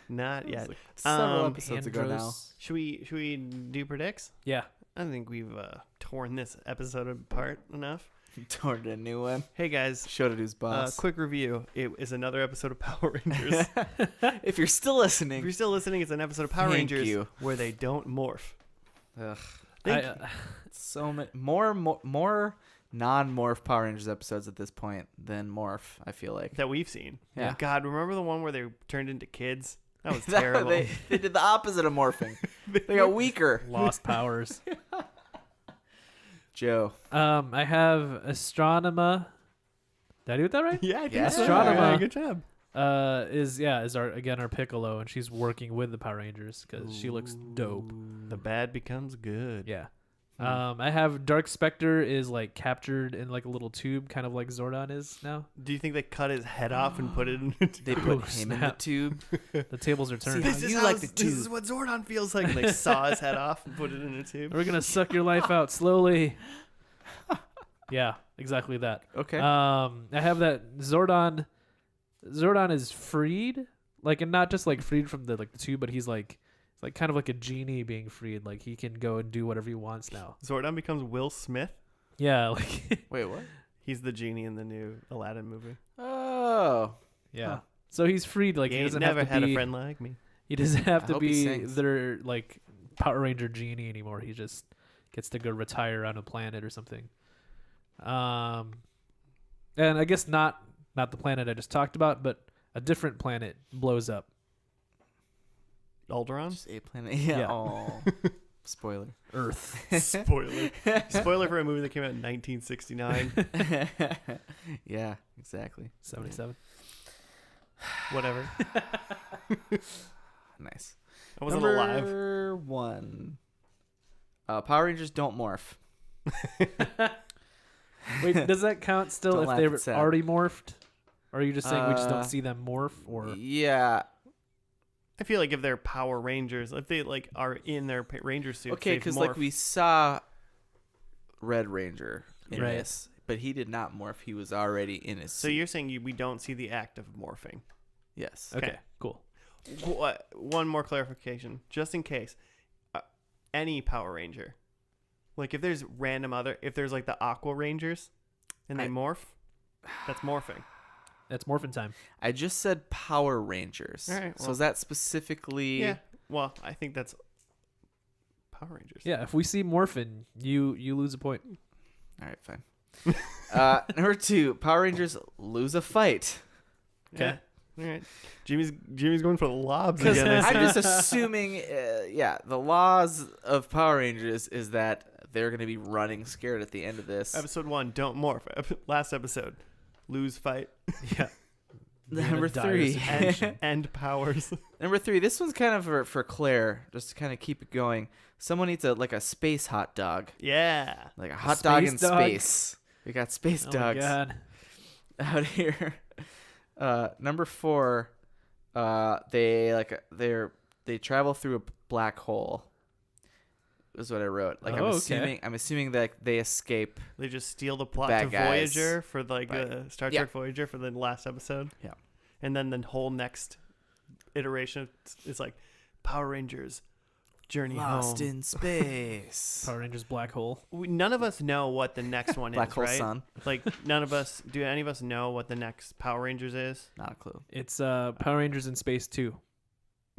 Not yet. Several episodes ago now. Andros. Should we do predicts? Yeah. I think we've torn this episode apart enough. Torn a new one. Hey guys, Showed it who's boss. quick review. It is another episode of Power Rangers. If you're still If listening, you're still listening, it's an episode of Power Thank Rangers you. where they don't morph. ugh, Think- so many more non-morph Power Rangers episodes at this point than morph. I feel like that we've seen. Yeah. God, remember the one where they turned into kids? That was That- terrible. they did the opposite of morphing. They got weaker. Lost powers. Joe. I have Astronema. Did I do that right? Yeah, I think Yeah. so. Astronema. Yeah, good job. Is our Piccolo, and she's working with the Power Rangers because she looks dope. The bad becomes good. Yeah. I have Dark Spectre is like captured in like a little tube, kind of like Zordon is now. Do you think they cut his head off and put it in? They Oh, put him in the snap. tube. The tables are turned. See, This is You how like the this is tube. what Zordon feels like. And they saw his head off and put it in a tube. We're gonna suck your life out slowly. Yeah, exactly that. Okay. I have that Zordon. Zordon is freed, like, and not just like freed from the tube, but he's like kind of like a genie being freed. Like he can go and do whatever he wants now. Zordon becomes Will Smith. Yeah, like Wait, what? He's the genie in the new Aladdin movie. Oh. yeah. Huh. So he's freed. Like He he ain't doesn't never have to had be. a friend like me. He doesn't have I to hope he be sings. their like Power Ranger genie anymore. He just gets to go retire on a planet or something. And I guess not the planet I just talked about, but a different planet blows up. Alderaan? Just a planet. Yeah. Yeah. Oh. Spoiler. Earth. Spoiler. Spoiler for a movie that came out in 1969. Yeah, exactly. 77. Whatever. Nice. I wasn't alive. Number 1. Power Rangers don't morph. Wait, does that count still Don't if laugh, they it's were sad. already morphed? Or are you just saying we just Uh, don't see them morph? Or Yeah. I feel like if they're Power Rangers, if they like are in their Ranger suits, Okay, they've because like morphed. we saw Red Ranger in Right. this, but he did not morph. He was already in his So suit. you're saying we don't see the act of morphing. Yes. Okay, Okay. cool. One more clarification, just in case. Any Power Ranger, like if there's if there's like the Aqua Rangers, and they morph, that's morphing. That's morphin' time. I just said Power Rangers. All right, So well- is that specifically? Yeah. Well, I think that's Power Rangers. Yeah, if we see morphin, you lose a point. All right, fine. Number 2, Power Rangers lose a fight. Yeah. All right. Jimmy's going for the lobs Because again. I I'm see. just assuming, the laws of Power Rangers is that they're going to be running scared at the end of this. Episode 1, don't morph. Last episode, lose fight Yeah. Number dire 3. situation. and powers. Number 3. This one's kind of for Claire, just to kind of keep it going. Someone eats a space hot dog, Yeah. like a hot dog in space dog? space. We got space Oh my dogs god. out here. Number 4. They travel through a black hole. Is what I wrote. Like Oh, okay. I'm assuming that they escape. They just steal the plot Bad to guys. Voyager for like Right. the Star Yeah. Trek Voyager for the last episode. Yeah. And then the whole next iteration is like Power Rangers Journey Lost Home. in space. Power Rangers Black Hole. None of us know what the next one Black is, hole right? sun. Like none of us do any of us know what the next Power Rangers is? Not a clue. It's Power Rangers in Space 2.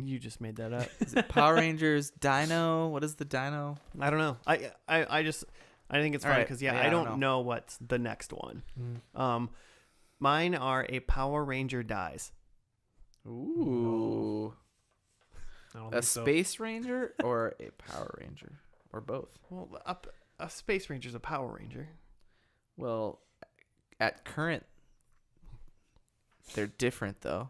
You just made that up. Is it Power Rangers Dino? What is the Dino? I don't know. I think it's All fun right. because Yeah, I I don't don't know what's the next one. Mm. Mine are a Power Ranger dies. Ooh. I don't A think so. Space Ranger or a Power Ranger? Or both? Well, a Space Ranger's a Power Ranger. Well, at current, they're different though.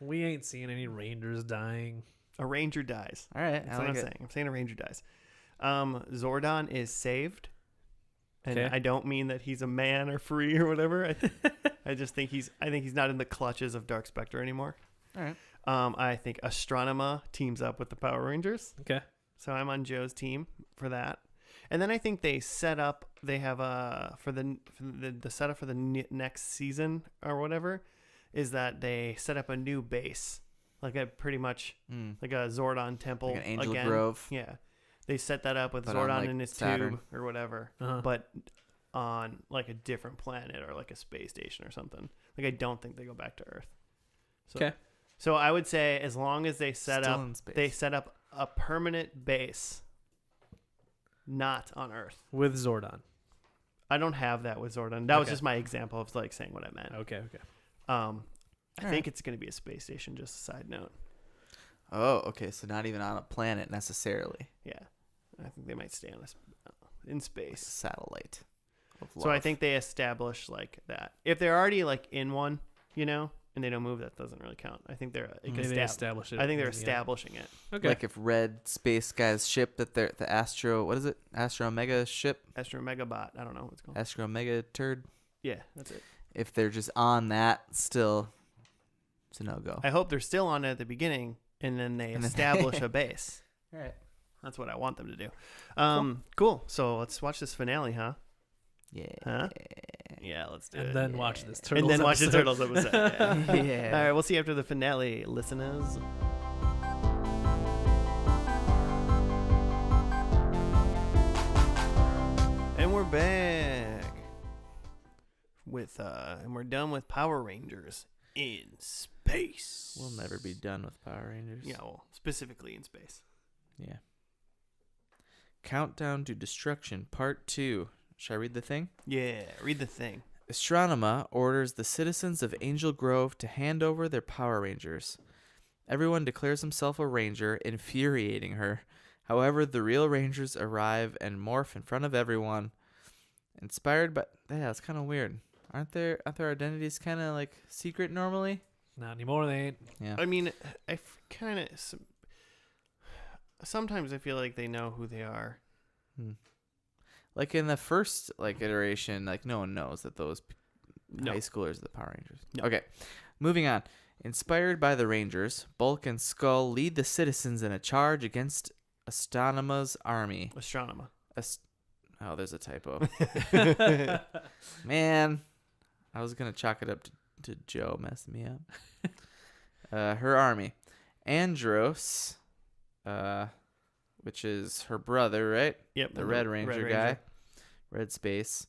We ain't seeing any Rangers dying. A Ranger dies. All right. That's what I'm saying. I'm saying a Ranger dies. Zordon is saved. And Okay. I don't mean that he's a man or free or whatever. I just think he's not in the clutches of Dark Spectre anymore. All right. I think Astronema teams up with the Power Rangers. Okay. So I'm on Joe's team for that. And then I think they have for the setup for the next season or whatever is that they set up a new base, like a pretty much like a Zordon temple, Like an Angel again. Grove. Yeah, they set that up with But on, Zordon like, in his Saturn. tube or whatever, Uh-huh. but on like a different planet or like a space station or something. Like I don't think they go back to Earth. So, Okay. So I would say as long as they set Still up, in space. they set up a permanent base, not on Earth. With Zordon. I don't have that with Zordon. That was Okay. just my example of like saying what I meant. Okay. Okay. I think it's going to be a space station. Just a side note. Oh, okay. So not even on a planet necessarily. Yeah, I think they might stay on in It's a space. satellite. Of So I love. think they establish like that. If they're already like in one, and they don't move, that doesn't really count. I think they're Maybe they establish it. I think they're Yeah. establishing it. Okay. like if Red Space Guy's ship that they're the Astro, what is it? Astro Omega ship? Astro Megabot. I don't know what it's called. Astro Omega turd. Yeah, that's it. If they're just on that still, it's a no-go. I hope they're still on it at the beginning, and then they And then- establish a base. All right. That's what I want them to do. Cool. So let's watch this finale, huh? Yeah. Huh? Yeah, let's do it. And then watch this And Turtles then watch the episode. Turtles episode. Yeah. Yeah. All right, we'll see you after the finale, listeners. And we're back with and we're done with Power Rangers in space. We'll never be done with Power Rangers. Yeah, well, specifically in space. Yeah. Countdown to Destruction, Part 2. Should I read the thing? Yeah, read the thing. Astronema orders the citizens of Angel Grove to hand over their Power Rangers. Everyone declares himself a ranger, infuriating her. However, the real Rangers arrive and morph in front of everyone. Inspired by... Yeah, it's kind of weird. Aren't their identities kind of like secret normally? Not anymore. They ain't. Yeah. I mean, I kind of... Sometimes I feel like they know who they are. Like in the first iteration, no one knows that those No. high schoolers are the Power Rangers. No. Okay, moving on. Inspired by the Rangers, Bulk and Skull lead the citizens in a charge against Astronema's army. Astronema. Oh, there's a typo. Man, I was going to chalk it up to Joe messing me up. Her army. Andros, which is her brother, right? Yep. The Red Ranger guy. Red Space.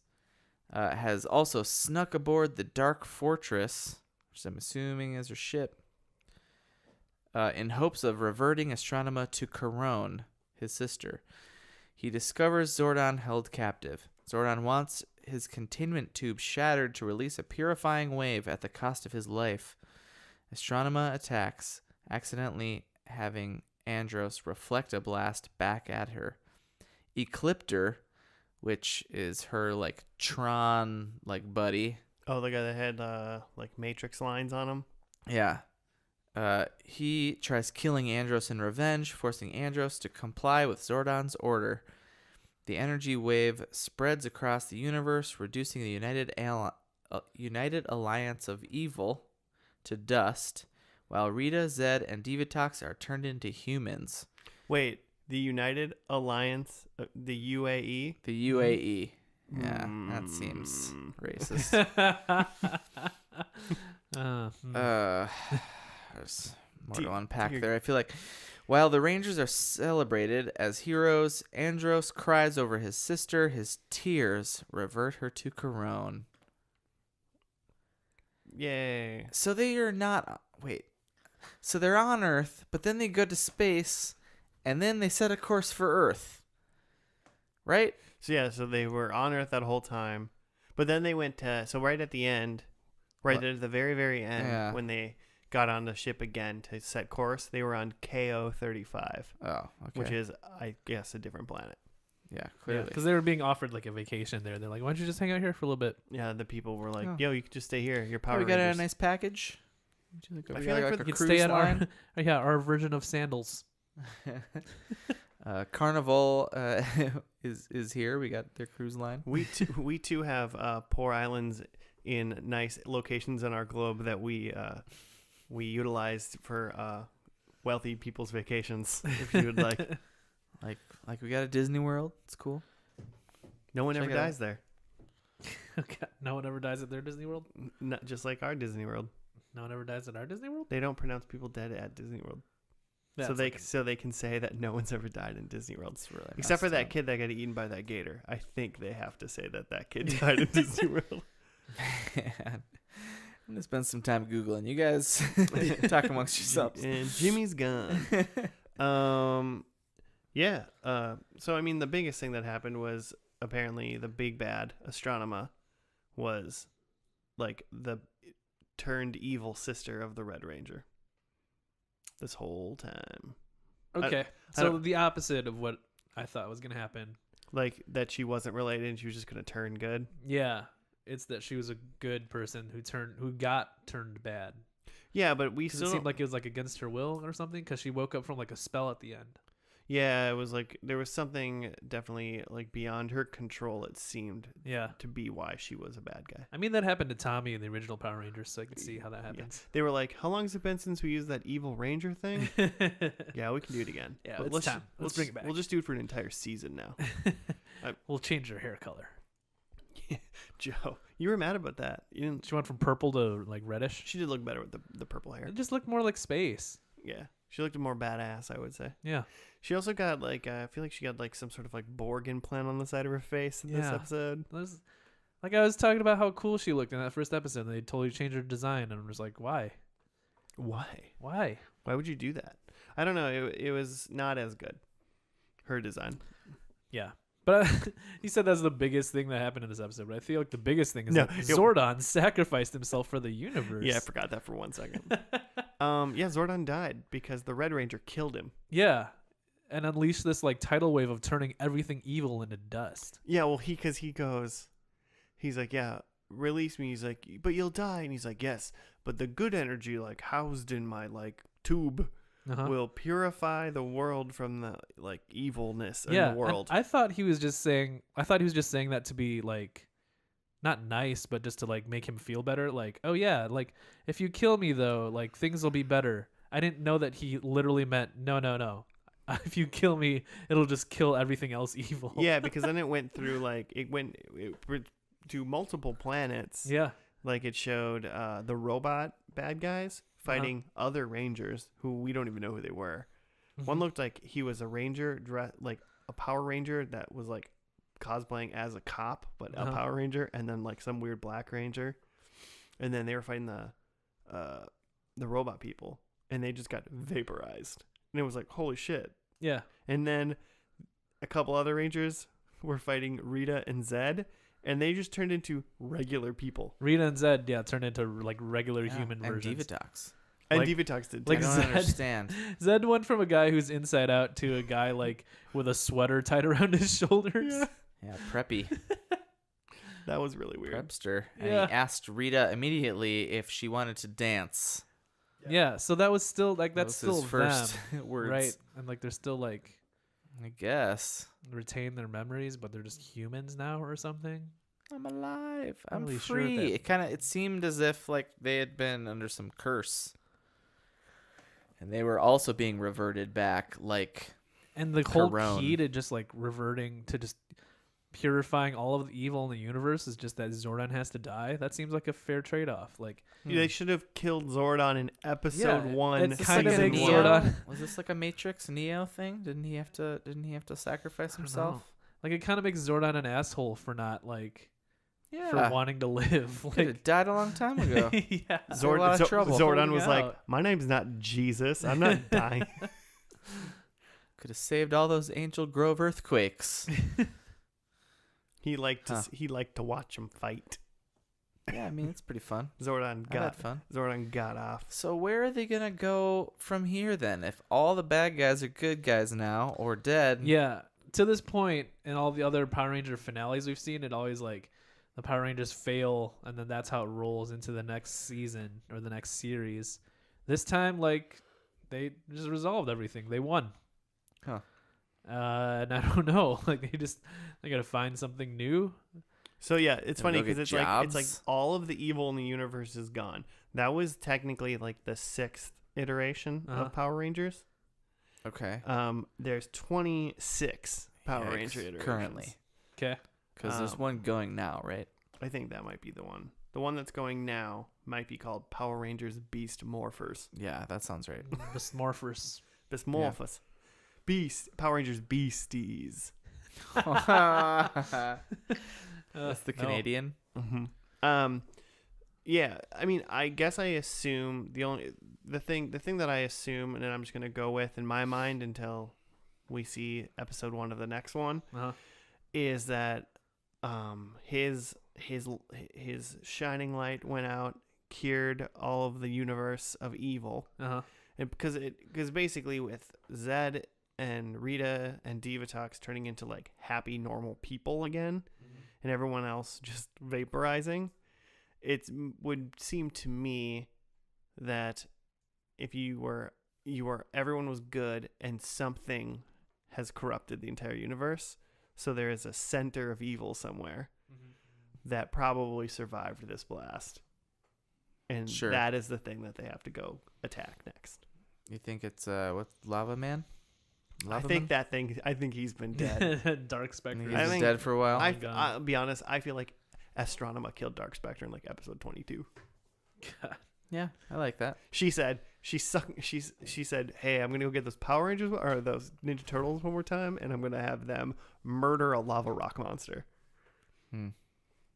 Has also snuck aboard the Dark Fortress, which I'm assuming is her ship, in hopes of reverting Astronema to Corone, his sister. He discovers Zordon held captive. Zordon wants his containment tube shattered to release a purifying wave at the cost of his life. Astronema attacks, accidentally having Andros reflect a blast back at her. Ecliptor, which is her like Tron like buddy. Oh, the guy that had like Matrix lines on him. Yeah. He tries killing Andros in revenge, forcing Andros to comply with Zordon's order. The energy wave spreads across the universe, reducing the United Alliance of Evil to dust, while Rita, Zed, and Divatox are turned into humans. Wait, the United Alliance, the UAE? The UAE. Yeah, that seems racist. There's more to unpack there. I feel like while the Rangers are celebrated as heroes, Andros cries over his sister. His tears revert her to Corone. Yay. So they are not... Wait. So they're on Earth, but then they go to space, and then they set a course for Earth. Right? So yeah, so they were on Earth that whole time. But then they went to... So right at the end, right at the very, very end, when they got on the ship again to set course, they were on KO-35. Oh, okay. Which is, I guess, a different planet. Yeah, clearly. Because they were being offered like a vacation there. They're like, why don't you just hang out here for a little bit? Yeah, the people were like, yo, you can just stay here. Your Power we got Rangers. a nice package. I feel like a You could cruise stay at line. our version of sandals. Carnival is here. We got their cruise line. We too have poor islands in nice locations on our globe that we utilized for wealthy people's vacations. If you would like, like we got a Disney World. It's cool. no one Check ever it out. dies there. Okay. No one ever dies at their Disney World? Not just like our Disney World. No one ever dies at our Disney World? They don't pronounce people dead at Disney World, That's so like they can say that no one's ever died in Disney World, Really except for messed that up. kid that got eaten by that gator. I think they have to say that kid died in Disney World. Man. I'm gonna spend some time googling. You guys talk amongst yourselves. And Jimmy's gone. Yeah. So I mean, the biggest thing that happened was apparently the big bad Astronema was like the turned evil sister of the Red Ranger this whole time. Okay. I So don't- the opposite of what I thought was going to happen. Like that she wasn't related and she was just gonna turn good. Yeah. It's that she was a good person who got turned bad. Yeah, but we 'Cause still it seemed like it was like against her will or something because she woke up from like a spell at the end. yeah, it was like there was something definitely like beyond her control. It seemed Yeah. to be why she was a bad guy. I mean, that happened to Tommy in the original Power Rangers, so I can see how that happens. They were like, "How long has it been since we used that evil Ranger thing?" Yeah, we can do it again. Yeah, But it's time. Let's bring it back. We'll just do it for an entire season now. We'll change her hair color. Joe, you were mad about that. You didn't. She went from purple to like reddish. She did look better with the purple hair. It just looked more like space. Yeah, she looked more badass, I would say. Yeah. She also got like I feel like she got like some sort of like Borg implant on the side of her face in this Yeah. episode. Like I was talking about how cool she looked in that first episode. And they totally changed her design, and I'm just like, why? Why? Why? Why would you do that? I don't know. It was not as good. Her design. Yeah. But he said that's the biggest thing that happened in this episode. But I feel like the biggest thing is No, that it- Zordon sacrificed himself for the universe. Yeah, I forgot that for 1 second. Yeah, Zordon died because the Red Ranger killed him. Yeah. And unleashed this like tidal wave of turning everything evil into dust. Yeah, well, he's like, yeah, release me. He's like, but you'll die. And he's like, yes, but the good energy, like housed in my like tube, Uh-huh. will purify the world from the like evilness in Yeah, the and world. I thought he was just saying that to be like not nice, but just to like make him feel better. Like, oh yeah, like if you kill me though, like things will be better. I didn't know that he literally meant no. If you kill me, it'll just kill everything else evil. Yeah, because then it went through like it went to multiple planets. Yeah. Like it showed the robot bad guys fighting other rangers who we don't even know who they were. One looked like he was a ranger, like a Power Ranger that was like cosplaying as a cop, but a Power Ranger, and then like some weird Black Ranger, and then they were fighting the robot people, and they just got vaporized, and it was like holy shit. Yeah. And then a couple other Rangers were fighting Rita and Zed, and they just turned into regular people. Rita and Zed, turned into like regular human and versions. Divatox. And Like- Divatox did like too. I Zed- don't understand. Zed went from a guy who's inside out to a guy like with a sweater tied around his shoulders. Yeah. Yeah, preppy. That was really weird. Prepster. And Yeah. he asked Rita immediately if she wanted to dance. Yeah, so that was still like that's That was still his first them, words. right? And like they're still like I guess. retain their memories, but they're just humans now or something. I'm alive. Not I'm really sure free. if that- It seemed as if like they had been under some curse. And they were also being reverted back like And the whole Corone. key to just like reverting to just purifying all of the evil in the universe is just that Zordon has to die. That seems like a fair trade-off. Like They should have killed Zordon in episode Yeah, 1. it kinda season makes one. Zordon- Was this like a Matrix Neo thing? Didn't he have to sacrifice I don't himself? know. Like it kind of makes Zordon an asshole for not like Yeah. for wanting to live. Could Like have died a long time ago. yeah. A lot of trouble. Zordon Holding was like, out. my name's not Jesus. I'm not dying. Could have saved all those Angel Grove earthquakes. He liked to Huh. he liked to watch him fight. Yeah, I mean it's pretty fun. Zordon I had got fun. Zordon got off. So where are they gonna go from here then? If all the bad guys are good guys now or dead? Yeah. To this point, in all the other Power Ranger finales we've seen, it always like the Power Rangers fail, and then that's how it rolls into the next season or the next series. This time, like they just resolved everything. They won. Huh. And I don't know. Like they gotta find something new. So yeah, it's And funny go get because it's like jobs? all of the evil in the universe is gone. That was technically like the 6th iteration Uh-huh. of Power Rangers. Okay. There's 26 Power Yikes. Ranger iterations Currently. Okay. Because there's one going now, right? I think that might be the one. The one that's going now might be called Power Rangers Beast Morphers. Yeah, that sounds right. The Smorphers. Beast Morphers. Power Rangers Beasties. That's the No. Canadian. Mm-hmm. Yeah. I mean, I guess I assume the thing that I assume, and then I'm just gonna go with in my mind until we see episode 1 of the next one, Uh-huh. is that his shining light went out, cured all of the universe of evil, Uh-huh. and because basically with Zed and Rita and Divatox turning into like happy normal people again, and everyone else just vaporizing, would seem to me that if everyone was good and something has corrupted the entire universe, so there is a center of evil somewhere that probably survived this blast, and Sure. that is the thing that they have to go attack next. You think it's what's Lava Man? I think he's been dead. Dark He's Spectre. I been think- dead for a while. gone. I'll be honest, I feel like Astronema killed Dark Spectre in like episode 22. Yeah, I like that. She said, she said, hey, I'm going to go get those Power Rangers or those Ninja Turtles one more time, and I'm going to have them murder a lava rock monster.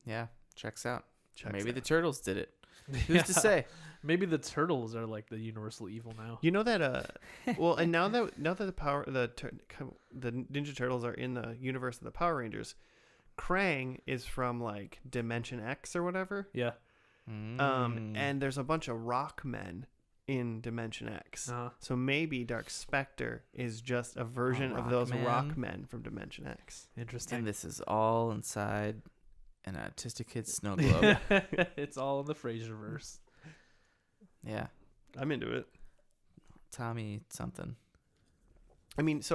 Yeah, checks out. Checks Maybe out. the turtles did it. Who's Yeah. to say? Maybe the turtles are like the universal evil now. You know that well, and now that the Ninja Turtles are in the universe of the Power Rangers, Krang is from like Dimension X or whatever. Yeah. And there's a bunch of rock men in Dimension X. Uh-huh. So maybe Dark Spectre is just a version of rock those man? rock men from Dimension X. Interesting. And this is all inside an autistic kid's snow globe. It's all in the Frasierverse. Yeah, I'm into it. Tommy something. I mean, he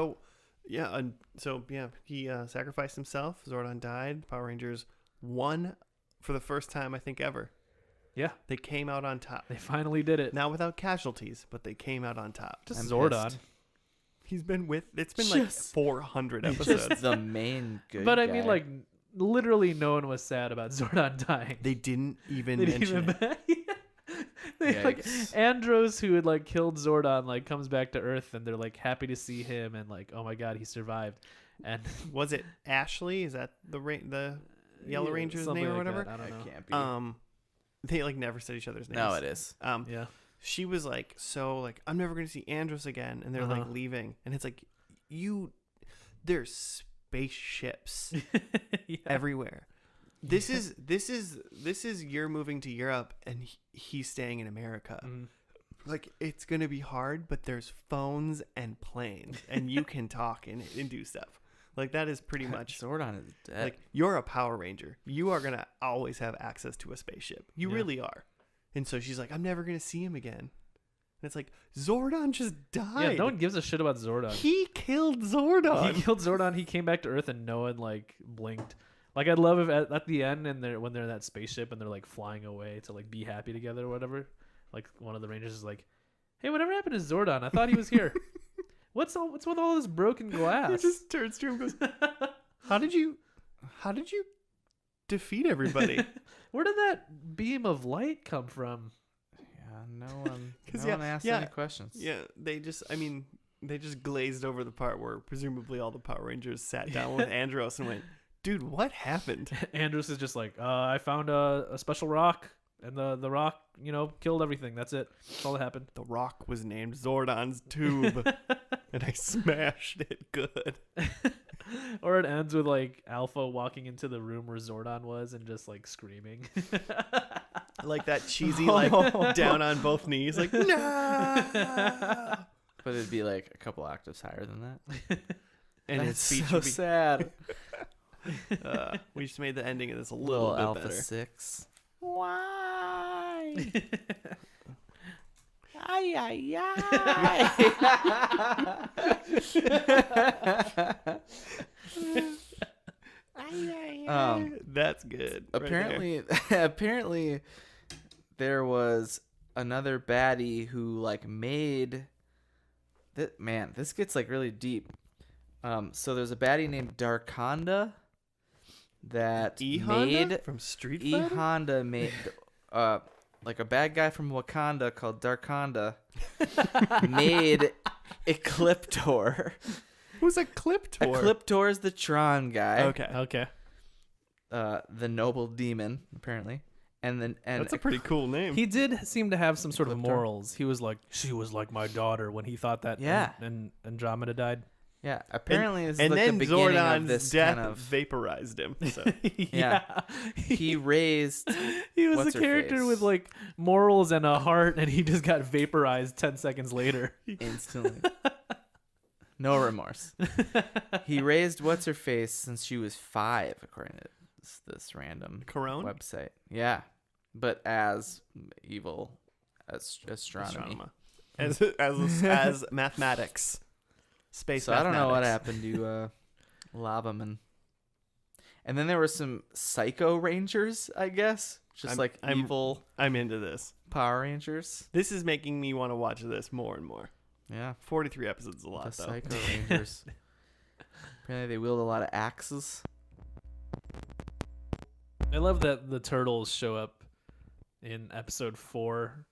sacrificed himself. Zordon died. Power Rangers won for the first time I think ever. Yeah, They came out on top. they finally did it. Not without casualties, but they came out on top. Just I'm Zordon. pissed. It's been like Just- 400 episodes. Just the main good But I guy. mean, like, literally no one was sad about Zordon dying. They didn't even They didn't mention even it. They, like, Yikes. Andros, who had like killed Zordon, like comes back to Earth, and they're like happy to see him, and like, oh my god, he survived. And Was it Ashley? Is that the Yellow Ranger's something name or like whatever? that, I don't know. Can't be. They like never said each other's names. no, it is. Yeah. She was like, so like, I'm never gonna see Andros again, and they're like leaving, and it's like, there's spaceships Yeah. everywhere. This is you're moving to Europe and he's staying in America. Mm. Like, it's gonna be hard, but there's phones and planes, and you can talk and do stuff. Like, that is pretty much Zordon is dead. like, you're a Power Ranger. You are gonna always have access to a spaceship. You Yeah. really are. And so she's like, I'm never gonna see him again. And it's like, Zordon just died. Yeah, no one gives a shit about Zordon. He killed Zordon. He killed Zordon. He came back to Earth, and no one like blinked. Like, I'd love if at the end, and when they're in that spaceship and they're like flying away to like be happy together or whatever, like one of the Rangers is like, "Hey, whatever happened to Zordon? I thought he was here. What's with all this broken He glass?" just turns to him and goes, How did you defeat everybody? Where did that beam of light come from? yeah, no one, 'Cause no one asked any questions. Yeah, they just glazed over the part where presumably all the Power Rangers sat down with Andros and went, dude, what happened? Andros is just like, I found a special rock, and the rock, killed everything. That's it. That's all that happened. The rock was named Zordon's tube, and I smashed it good. Or it ends with like Alpha walking into the room where Zordon was and just like screaming. Like that cheesy, like down on both knees, like, no. But it'd be like a couple octaves higher than that. And his That's speech so would be, sad. we just made the ending of this a Little little bit Alpha better. 6. Why? Ay, ay, ay. That's good. right there. Apparently, there was another baddie who like made. Man, this gets like really deep. So there's a baddie named Darkonda that E-Honda made from Street E Fighter? Honda made like a bad guy from Wakanda called Darkonda made Ecliptor. Who's a Cliptor? Ecliptor is the Tron guy. Okay. Okay. The noble demon apparently, and That's a pretty cool name. He did seem to have some sort of Ecliptor. morals. He was like, she was like my daughter when he thought that Yeah. and Andromeda died. yeah. Apparently, this is and like then the beginning Zordon's of this death kind of. vaporized him. So. Yeah. He raised. He was What's a her character face? with like morals and a heart, and he just got vaporized 10 seconds later. Instantly. No remorse. He raised what's her face since she was 5, according to this random Corone? website. Yeah, but as evil as astronomy. As mathematics. Space So I don't know what mathematics. happened to Lavaman. And then there were some Psycho Rangers, I guess, just I'm- evil I'm into this. Power Rangers. This is making me want to watch this more and more. Yeah, 43 episodes is a lot, the though. Psycho Rangers. Apparently, they wield a lot of axes. I love that the turtles show up in episode 4.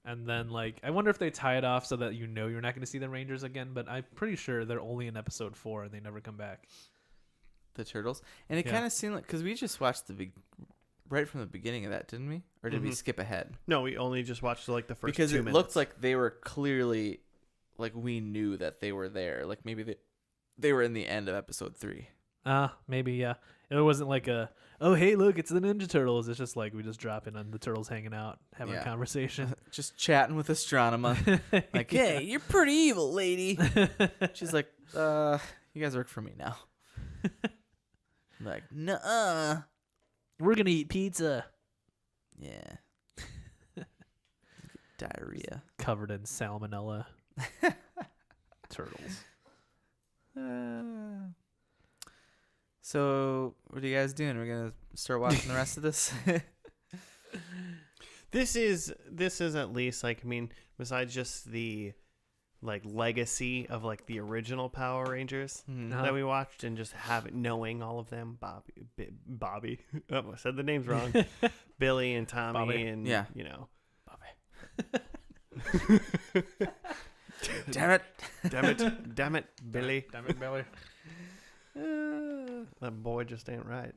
And then, like, I wonder if they tie it off so that you're not going to see the Rangers again. But I'm pretty sure they're only in episode 4 and they never come back. The turtles, and it Yeah. kind of seemed like because we just watched right from the beginning of that, didn't we? Or did we Mhm. skip ahead? No, we only just watched like the first Because 2 it minutes. looked like they were clearly, like we knew that they were there. Like maybe they were in the end of episode 3. Maybe, yeah. It wasn't like oh, hey, look, it's the Ninja Turtles. It's just like we just drop in on the turtles hanging out, having Yeah. a conversation. Just chatting with Astronema. Like, hey, you're pretty evil, lady. She's like, you guys work for me now. I'm like, nuh-uh. We're going to eat pizza. Yeah. Diarrhea. Covered in salmonella. Turtles. So, what are you guys doing? We're gonna start watching the rest of this. This is at least like, I mean, besides just the like legacy of like the original Power Rangers Uh-huh. that we watched and just knowing all of them, Bobby. Oh, I said the names wrong. Billy and Tommy Bobby. and Yeah. you know. Damn it! Damn it, Billy. Damn it, Billy. That boy just ain't right.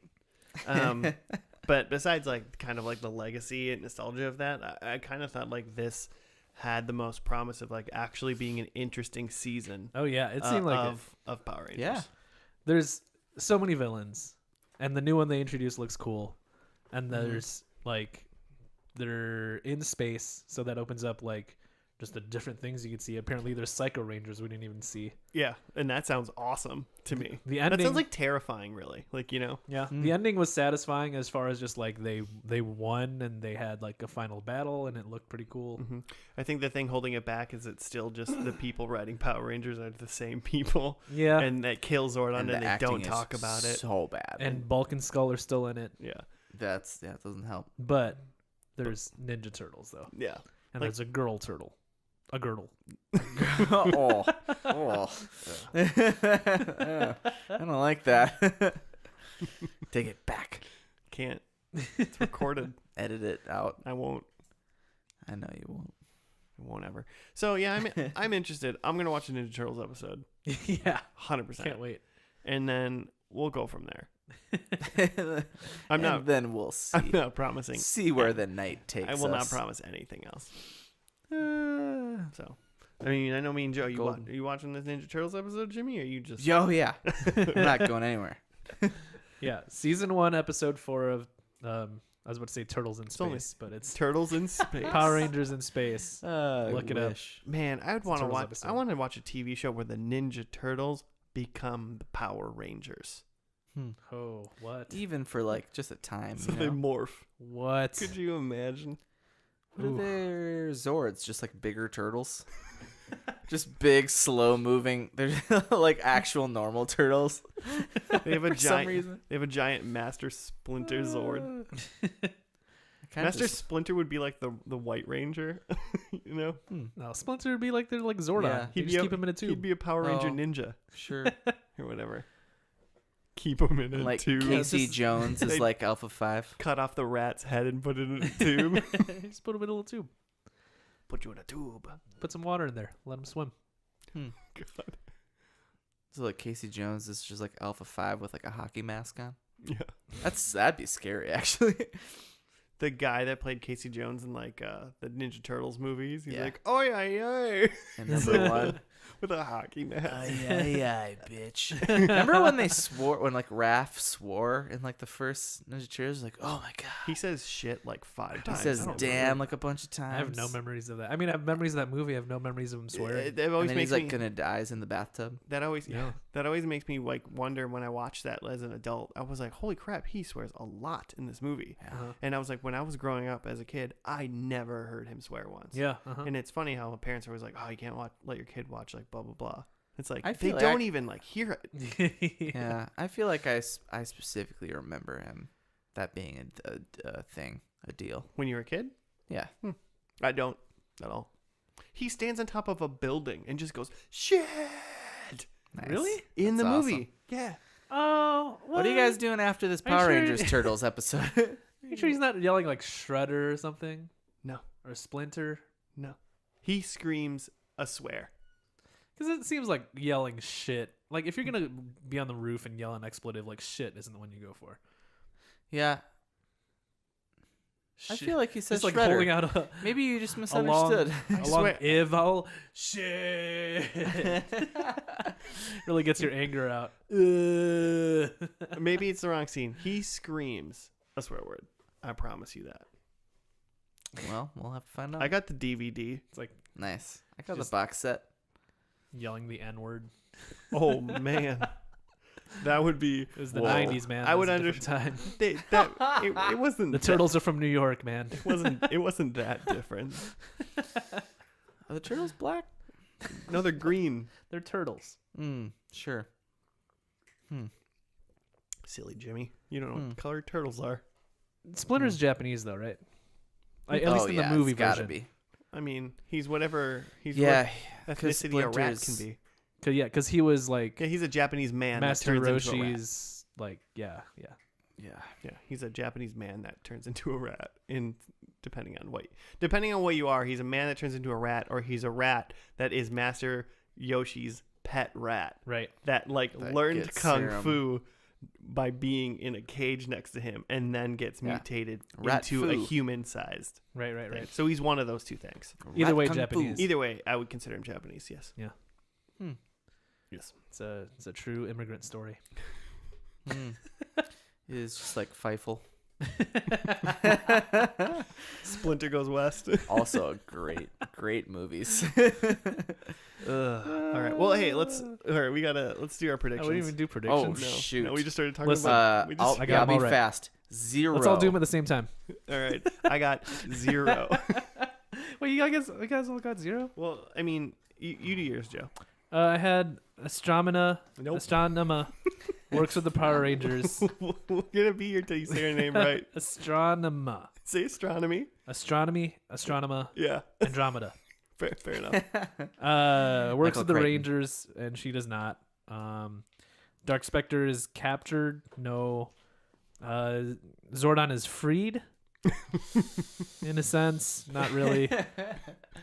But besides like kind of like the legacy and nostalgia of that, I kind of thought like this had the most promise of like actually being an interesting season Oh yeah, it seemed like of Power Rangers. Yeah. there's so many villains, and the new one they introduced looks cool, and there's like they're in space, so that opens up like just the different things you can see. Apparently, there's Psycho Rangers we didn't even see. Yeah, and that sounds awesome to me. The That ending, sounds like terrifying, really. Like, you know, yeah, the ending was satisfying as far as just like they won and they had like a final battle and it looked pretty cool. I think the thing holding it back is it's still just the people writing Power Rangers are the same people. Yeah, And that kill Zordon and the they acting don't is talk about it. So bad. and Bulk and Skull are still in it, Yeah. It doesn't help. but there's Ninja Turtles though, Yeah. and Like- there's a girl turtle, a girdle. oh. I don't like that. Take it back. Can't. It's recorded. Edit it out. I won't. I know you won't. I won't ever. So yeah, I'm interested. I'm gonna watch a Ninja Turtles episode. Yeah, 100%. can't wait. And then we'll go from there. I'm I'm not. Then we'll see. I'm not promising. See where the night takes I us. will not promise anything else. So, I mean, I know me and Joe. Golden. Are you watching this Ninja Turtles episode, Jimmy? Or are you just? Yo, yeah. I'm not going anywhere. Yeah, season 1, episode 4 of I was about to say Turtles in only Space, but it's Turtles in space. Power Rangers in Space. Look it up. Man, I would want to Turtles watch. episode. I want to watch a TV show where the Ninja Turtles become the Power Rangers. Oh, what? Even for like just a time. So You they know? morph. What? Could you imagine? What are Ooh. their Zords? Just like bigger turtles? Just big, slow moving. They're like actual normal turtles. They have a For some giant. reason. They have a giant Master Splinter Zord. Kinda Master just- Splinter would be like the White Ranger. You know, No, Splinter would be like they're like Zordon. Yeah. You just keep him in a he'd tube. be a Power Ranger Oh. ninja Sure. or whatever. Keep him in a Like tube. Casey just- Jones is they- like Alpha 5. Cut off the rat's head and put it in a tube. Just put him in a little tube. Put you in a tube. Put some water in there. Let him swim. God. So like Casey Jones is just like Alpha 5 with like a hockey mask on. Yeah. That'd be scary actually. The guy that played Casey Jones in like the Ninja Turtles movies, he's Yeah. like, "Oi, oi, oi," And number 1. with a hockey mask. Aye, bitch. Remember when they swore, when like Raph swore in like the first Ninja Turtles? Like, oh my god. He says shit like 5 He times. says I don't damn remember. like a bunch of times. I have no memories of that. I mean, I have memories of that movie. I have no memories of him swearing. That And always then makes he's like me. gonna dies in the bathtub. That always, Yeah. that always makes me like wonder when I watched that as an adult. I was like, "Holy crap, he swears a lot in this movie." Yeah. Uh-huh. And I was like, when I was growing up as a kid, I never heard him swear once. Yeah. Uh-huh. And it's funny how parents are always like, "Oh, you can't let your kid watch like blah blah blah." It's like I they feel like don't even like hear it. Yeah, I feel like I specifically remember him that being a thing, a deal. When you were a kid, Yeah. I don't at all. He stands on top of a building and just goes shit Nice. Really? in the That's movie. awesome. Yeah. Oh, What are you guys doing after this Are you Power sure- Rangers Turtles episode? You sure he's not yelling like Shredder or something? No. Or Splinter? No. He screams a swear. Because it seems like yelling shit. Like if you're gonna be on the roof and yell an expletive, like shit isn't the one you go for. Yeah. I Shit. feel like he says It's like Shredder. holding out a Maybe you just a long, misunderstood. a long swear. I vowel. Shit. Really gets your anger out. Maybe it's the wrong scene. He screams a swear word. I promise you that. Well, we'll have to find out. I got the DVD. It's like Nice. I got Just- the box set. yelling the N word. Oh man, that would be. It was the Whoa. 90s, man. I It would was a different understand. time. It wasn't. The turtles are from New York, man. It wasn't that different. Are the turtles black? No, they're green. They're turtles. Sure. Silly Jimmy. You don't know what color turtles are. Splinter's Japanese though, right? At least in the movie it's gotta version. be. I mean, he's whatever. He's Yeah, what ethnicity a rat can Splinter's- be. Because he was like Yeah, he's a Japanese man Master that turns into a rat. Roshi's like Yeah. Yeah, he's a Japanese man that turns into a rat. Depending on what you are, he's a man that turns into a rat, or he's a rat that is Master Yoshi's pet rat right. that That learned gets kung serum. fu by being in a cage next to him, and then gets Yeah. mutated Rat into a foo. human-sized Right. thing. So he's one of those two things. Either Rat way, kung fu. Japanese. Either way, I would consider him Japanese. Yes. Yes. It's a true immigrant story. It is just like Feifel. Splinter Goes West. Also great movies. All right. Well, hey, let's do our I predictions. wouldn't even do Oh, predictions. shoot. No, we just started talking Listen, about. We just, I got I'll them all be right. fast. 0. Let's all do them at the same time. all right. I got 0. Wait, you guys all got 0? Well, I mean, you do yours, Joe. I had Astronema. Nope. Astronema works with the Power Rangers. We're gonna be here till you say her name right. Astronema. Say astronomy. Astronomy. Astronema. Yeah. Andromeda. Fair enough. Works Michael with the Crichton. Rangers, and she does not. Dark Spectre is captured. No. Zordon is freed. In a sense, not really.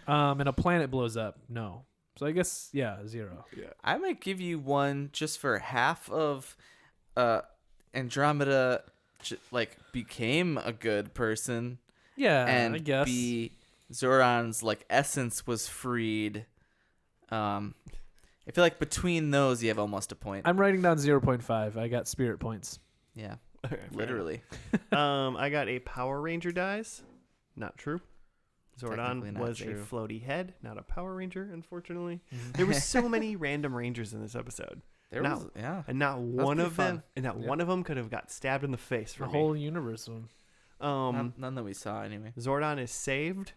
And a planet blows up. No. So I guess 0. Yeah. I might give you one just for half of Andromeda became a good person, Yeah, and I guess. B, Zordon's essence was freed. I feel like between those you have almost a point. I'm writing down 0.5. I got spirit points. Yeah, Okay, fair literally. enough. I got a Power Ranger dies. Not true. Technically Zordon not was true. a floaty head, not a Power Ranger, unfortunately. There were so many random Rangers in this episode. There No. was, yeah. And not one pretty of them fun. and not Yeah. one of them could have got stabbed in the face for The me. whole universe one. None that we saw anyway. Zordon is saved.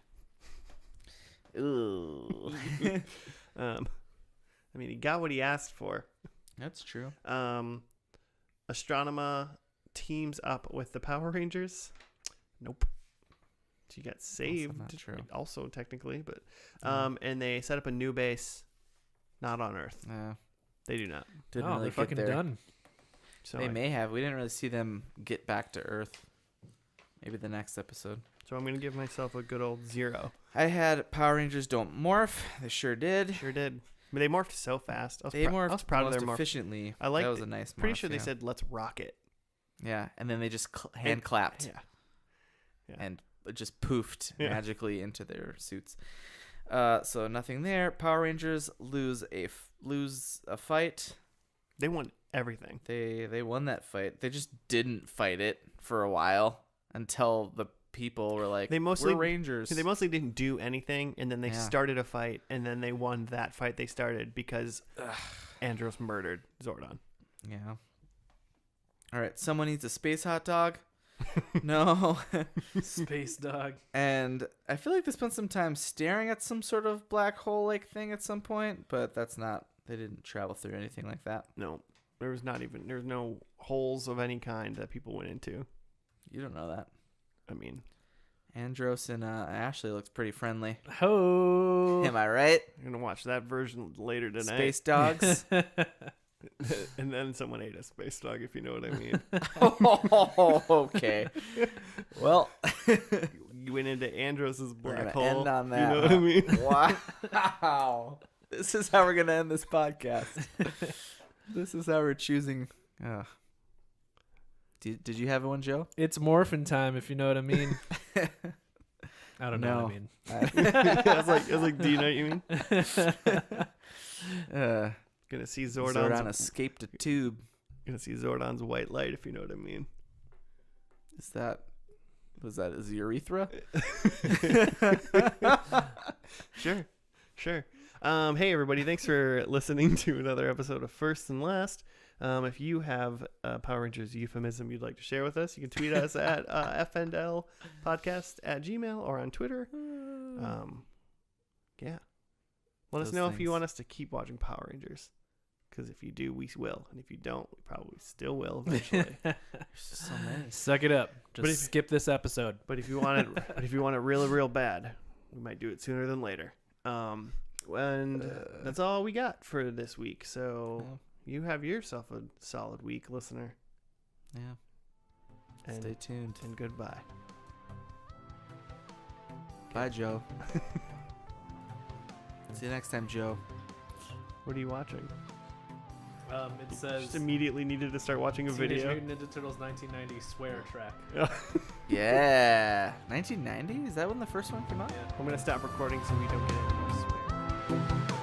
Ooh. I mean, he got what he asked for. That's true. Astronema teams up with the Power Rangers. Nope. She got saved. not true. Also, technically, but and they set up a new base, not on Earth. Yeah. They do not. Didn't Oh, really they're get fucking there. done. So They may have. We didn't really see them get back to Earth. Maybe the next episode. So I'm gonna give myself a good old 0. I had Power Rangers don't morph. They sure did. Sure did. But they morphed so fast. They I morphed was proud of most their morph. efficiently. I liked that was it. a nice. Pretty morph, sure they yeah. said let's rock it. Yeah, and then they just hand clapped Yeah. Yeah. and it just poofed Yeah. magically into their suits. So nothing there. Power Rangers lose a fight. They won everything. They won that fight. They just didn't fight it for a while until the people were like, They mostly- we're Rangers. They mostly didn't do anything, and then they Yeah. started a fight, and then they won that fight they started because Andros murdered Zordon. Yeah. All right. Someone needs a space hot dog. No. Space dog. And I feel like they spent some time staring at some sort of black hole like thing at some point, but that's not. They didn't travel through anything like that. No, there's no holes of any kind that people went into. You don't know that. I mean, Andros and Ashley looks pretty friendly. Ho. Am I right? I'm gonna watch that version later tonight. Space dogs. And then someone ate a space dog, if you know what I mean. Oh, okay. Well, You went into Andros's we're black gonna hole. end on that. You know what I mean? Wow. This is how we're gonna end this podcast. This is how we're choosing. Did you have one, Joe? It's morphin' time, if you know what I mean. I don't know what I mean. I was like, do you know what you mean? Gonna see Zordon escaped a tube. Gonna see Zordon's white light, if you know what I mean. Was that his urethra? Sure. Hey everybody, thanks for listening to another episode of First and Last. If you have a Power Rangers euphemism you'd like to share with us, you can tweet us at fndlpodcast@gmail or on Twitter. Yeah. Let us Those know if you things. want us to keep watching Power Rangers. Because if you do, we will, and if you don't, we probably still will eventually. There's just so many. Suck it up. But Just skip this episode. But if you want it, real bad, we might do it sooner than later. And that's all we got for this week. So you have yourself a solid week, listener. Yeah. And, Stay tuned. and goodbye. Bye, Joe. See you next time, Joe. What are you watching? It says Just immediately needed to start watching a Teenage video. Mutant Ninja Turtles 1990 swear track. Yeah. 1990? Is that when the first one came out? Yeah. I'm gonna stop recording so we don't get any more swear.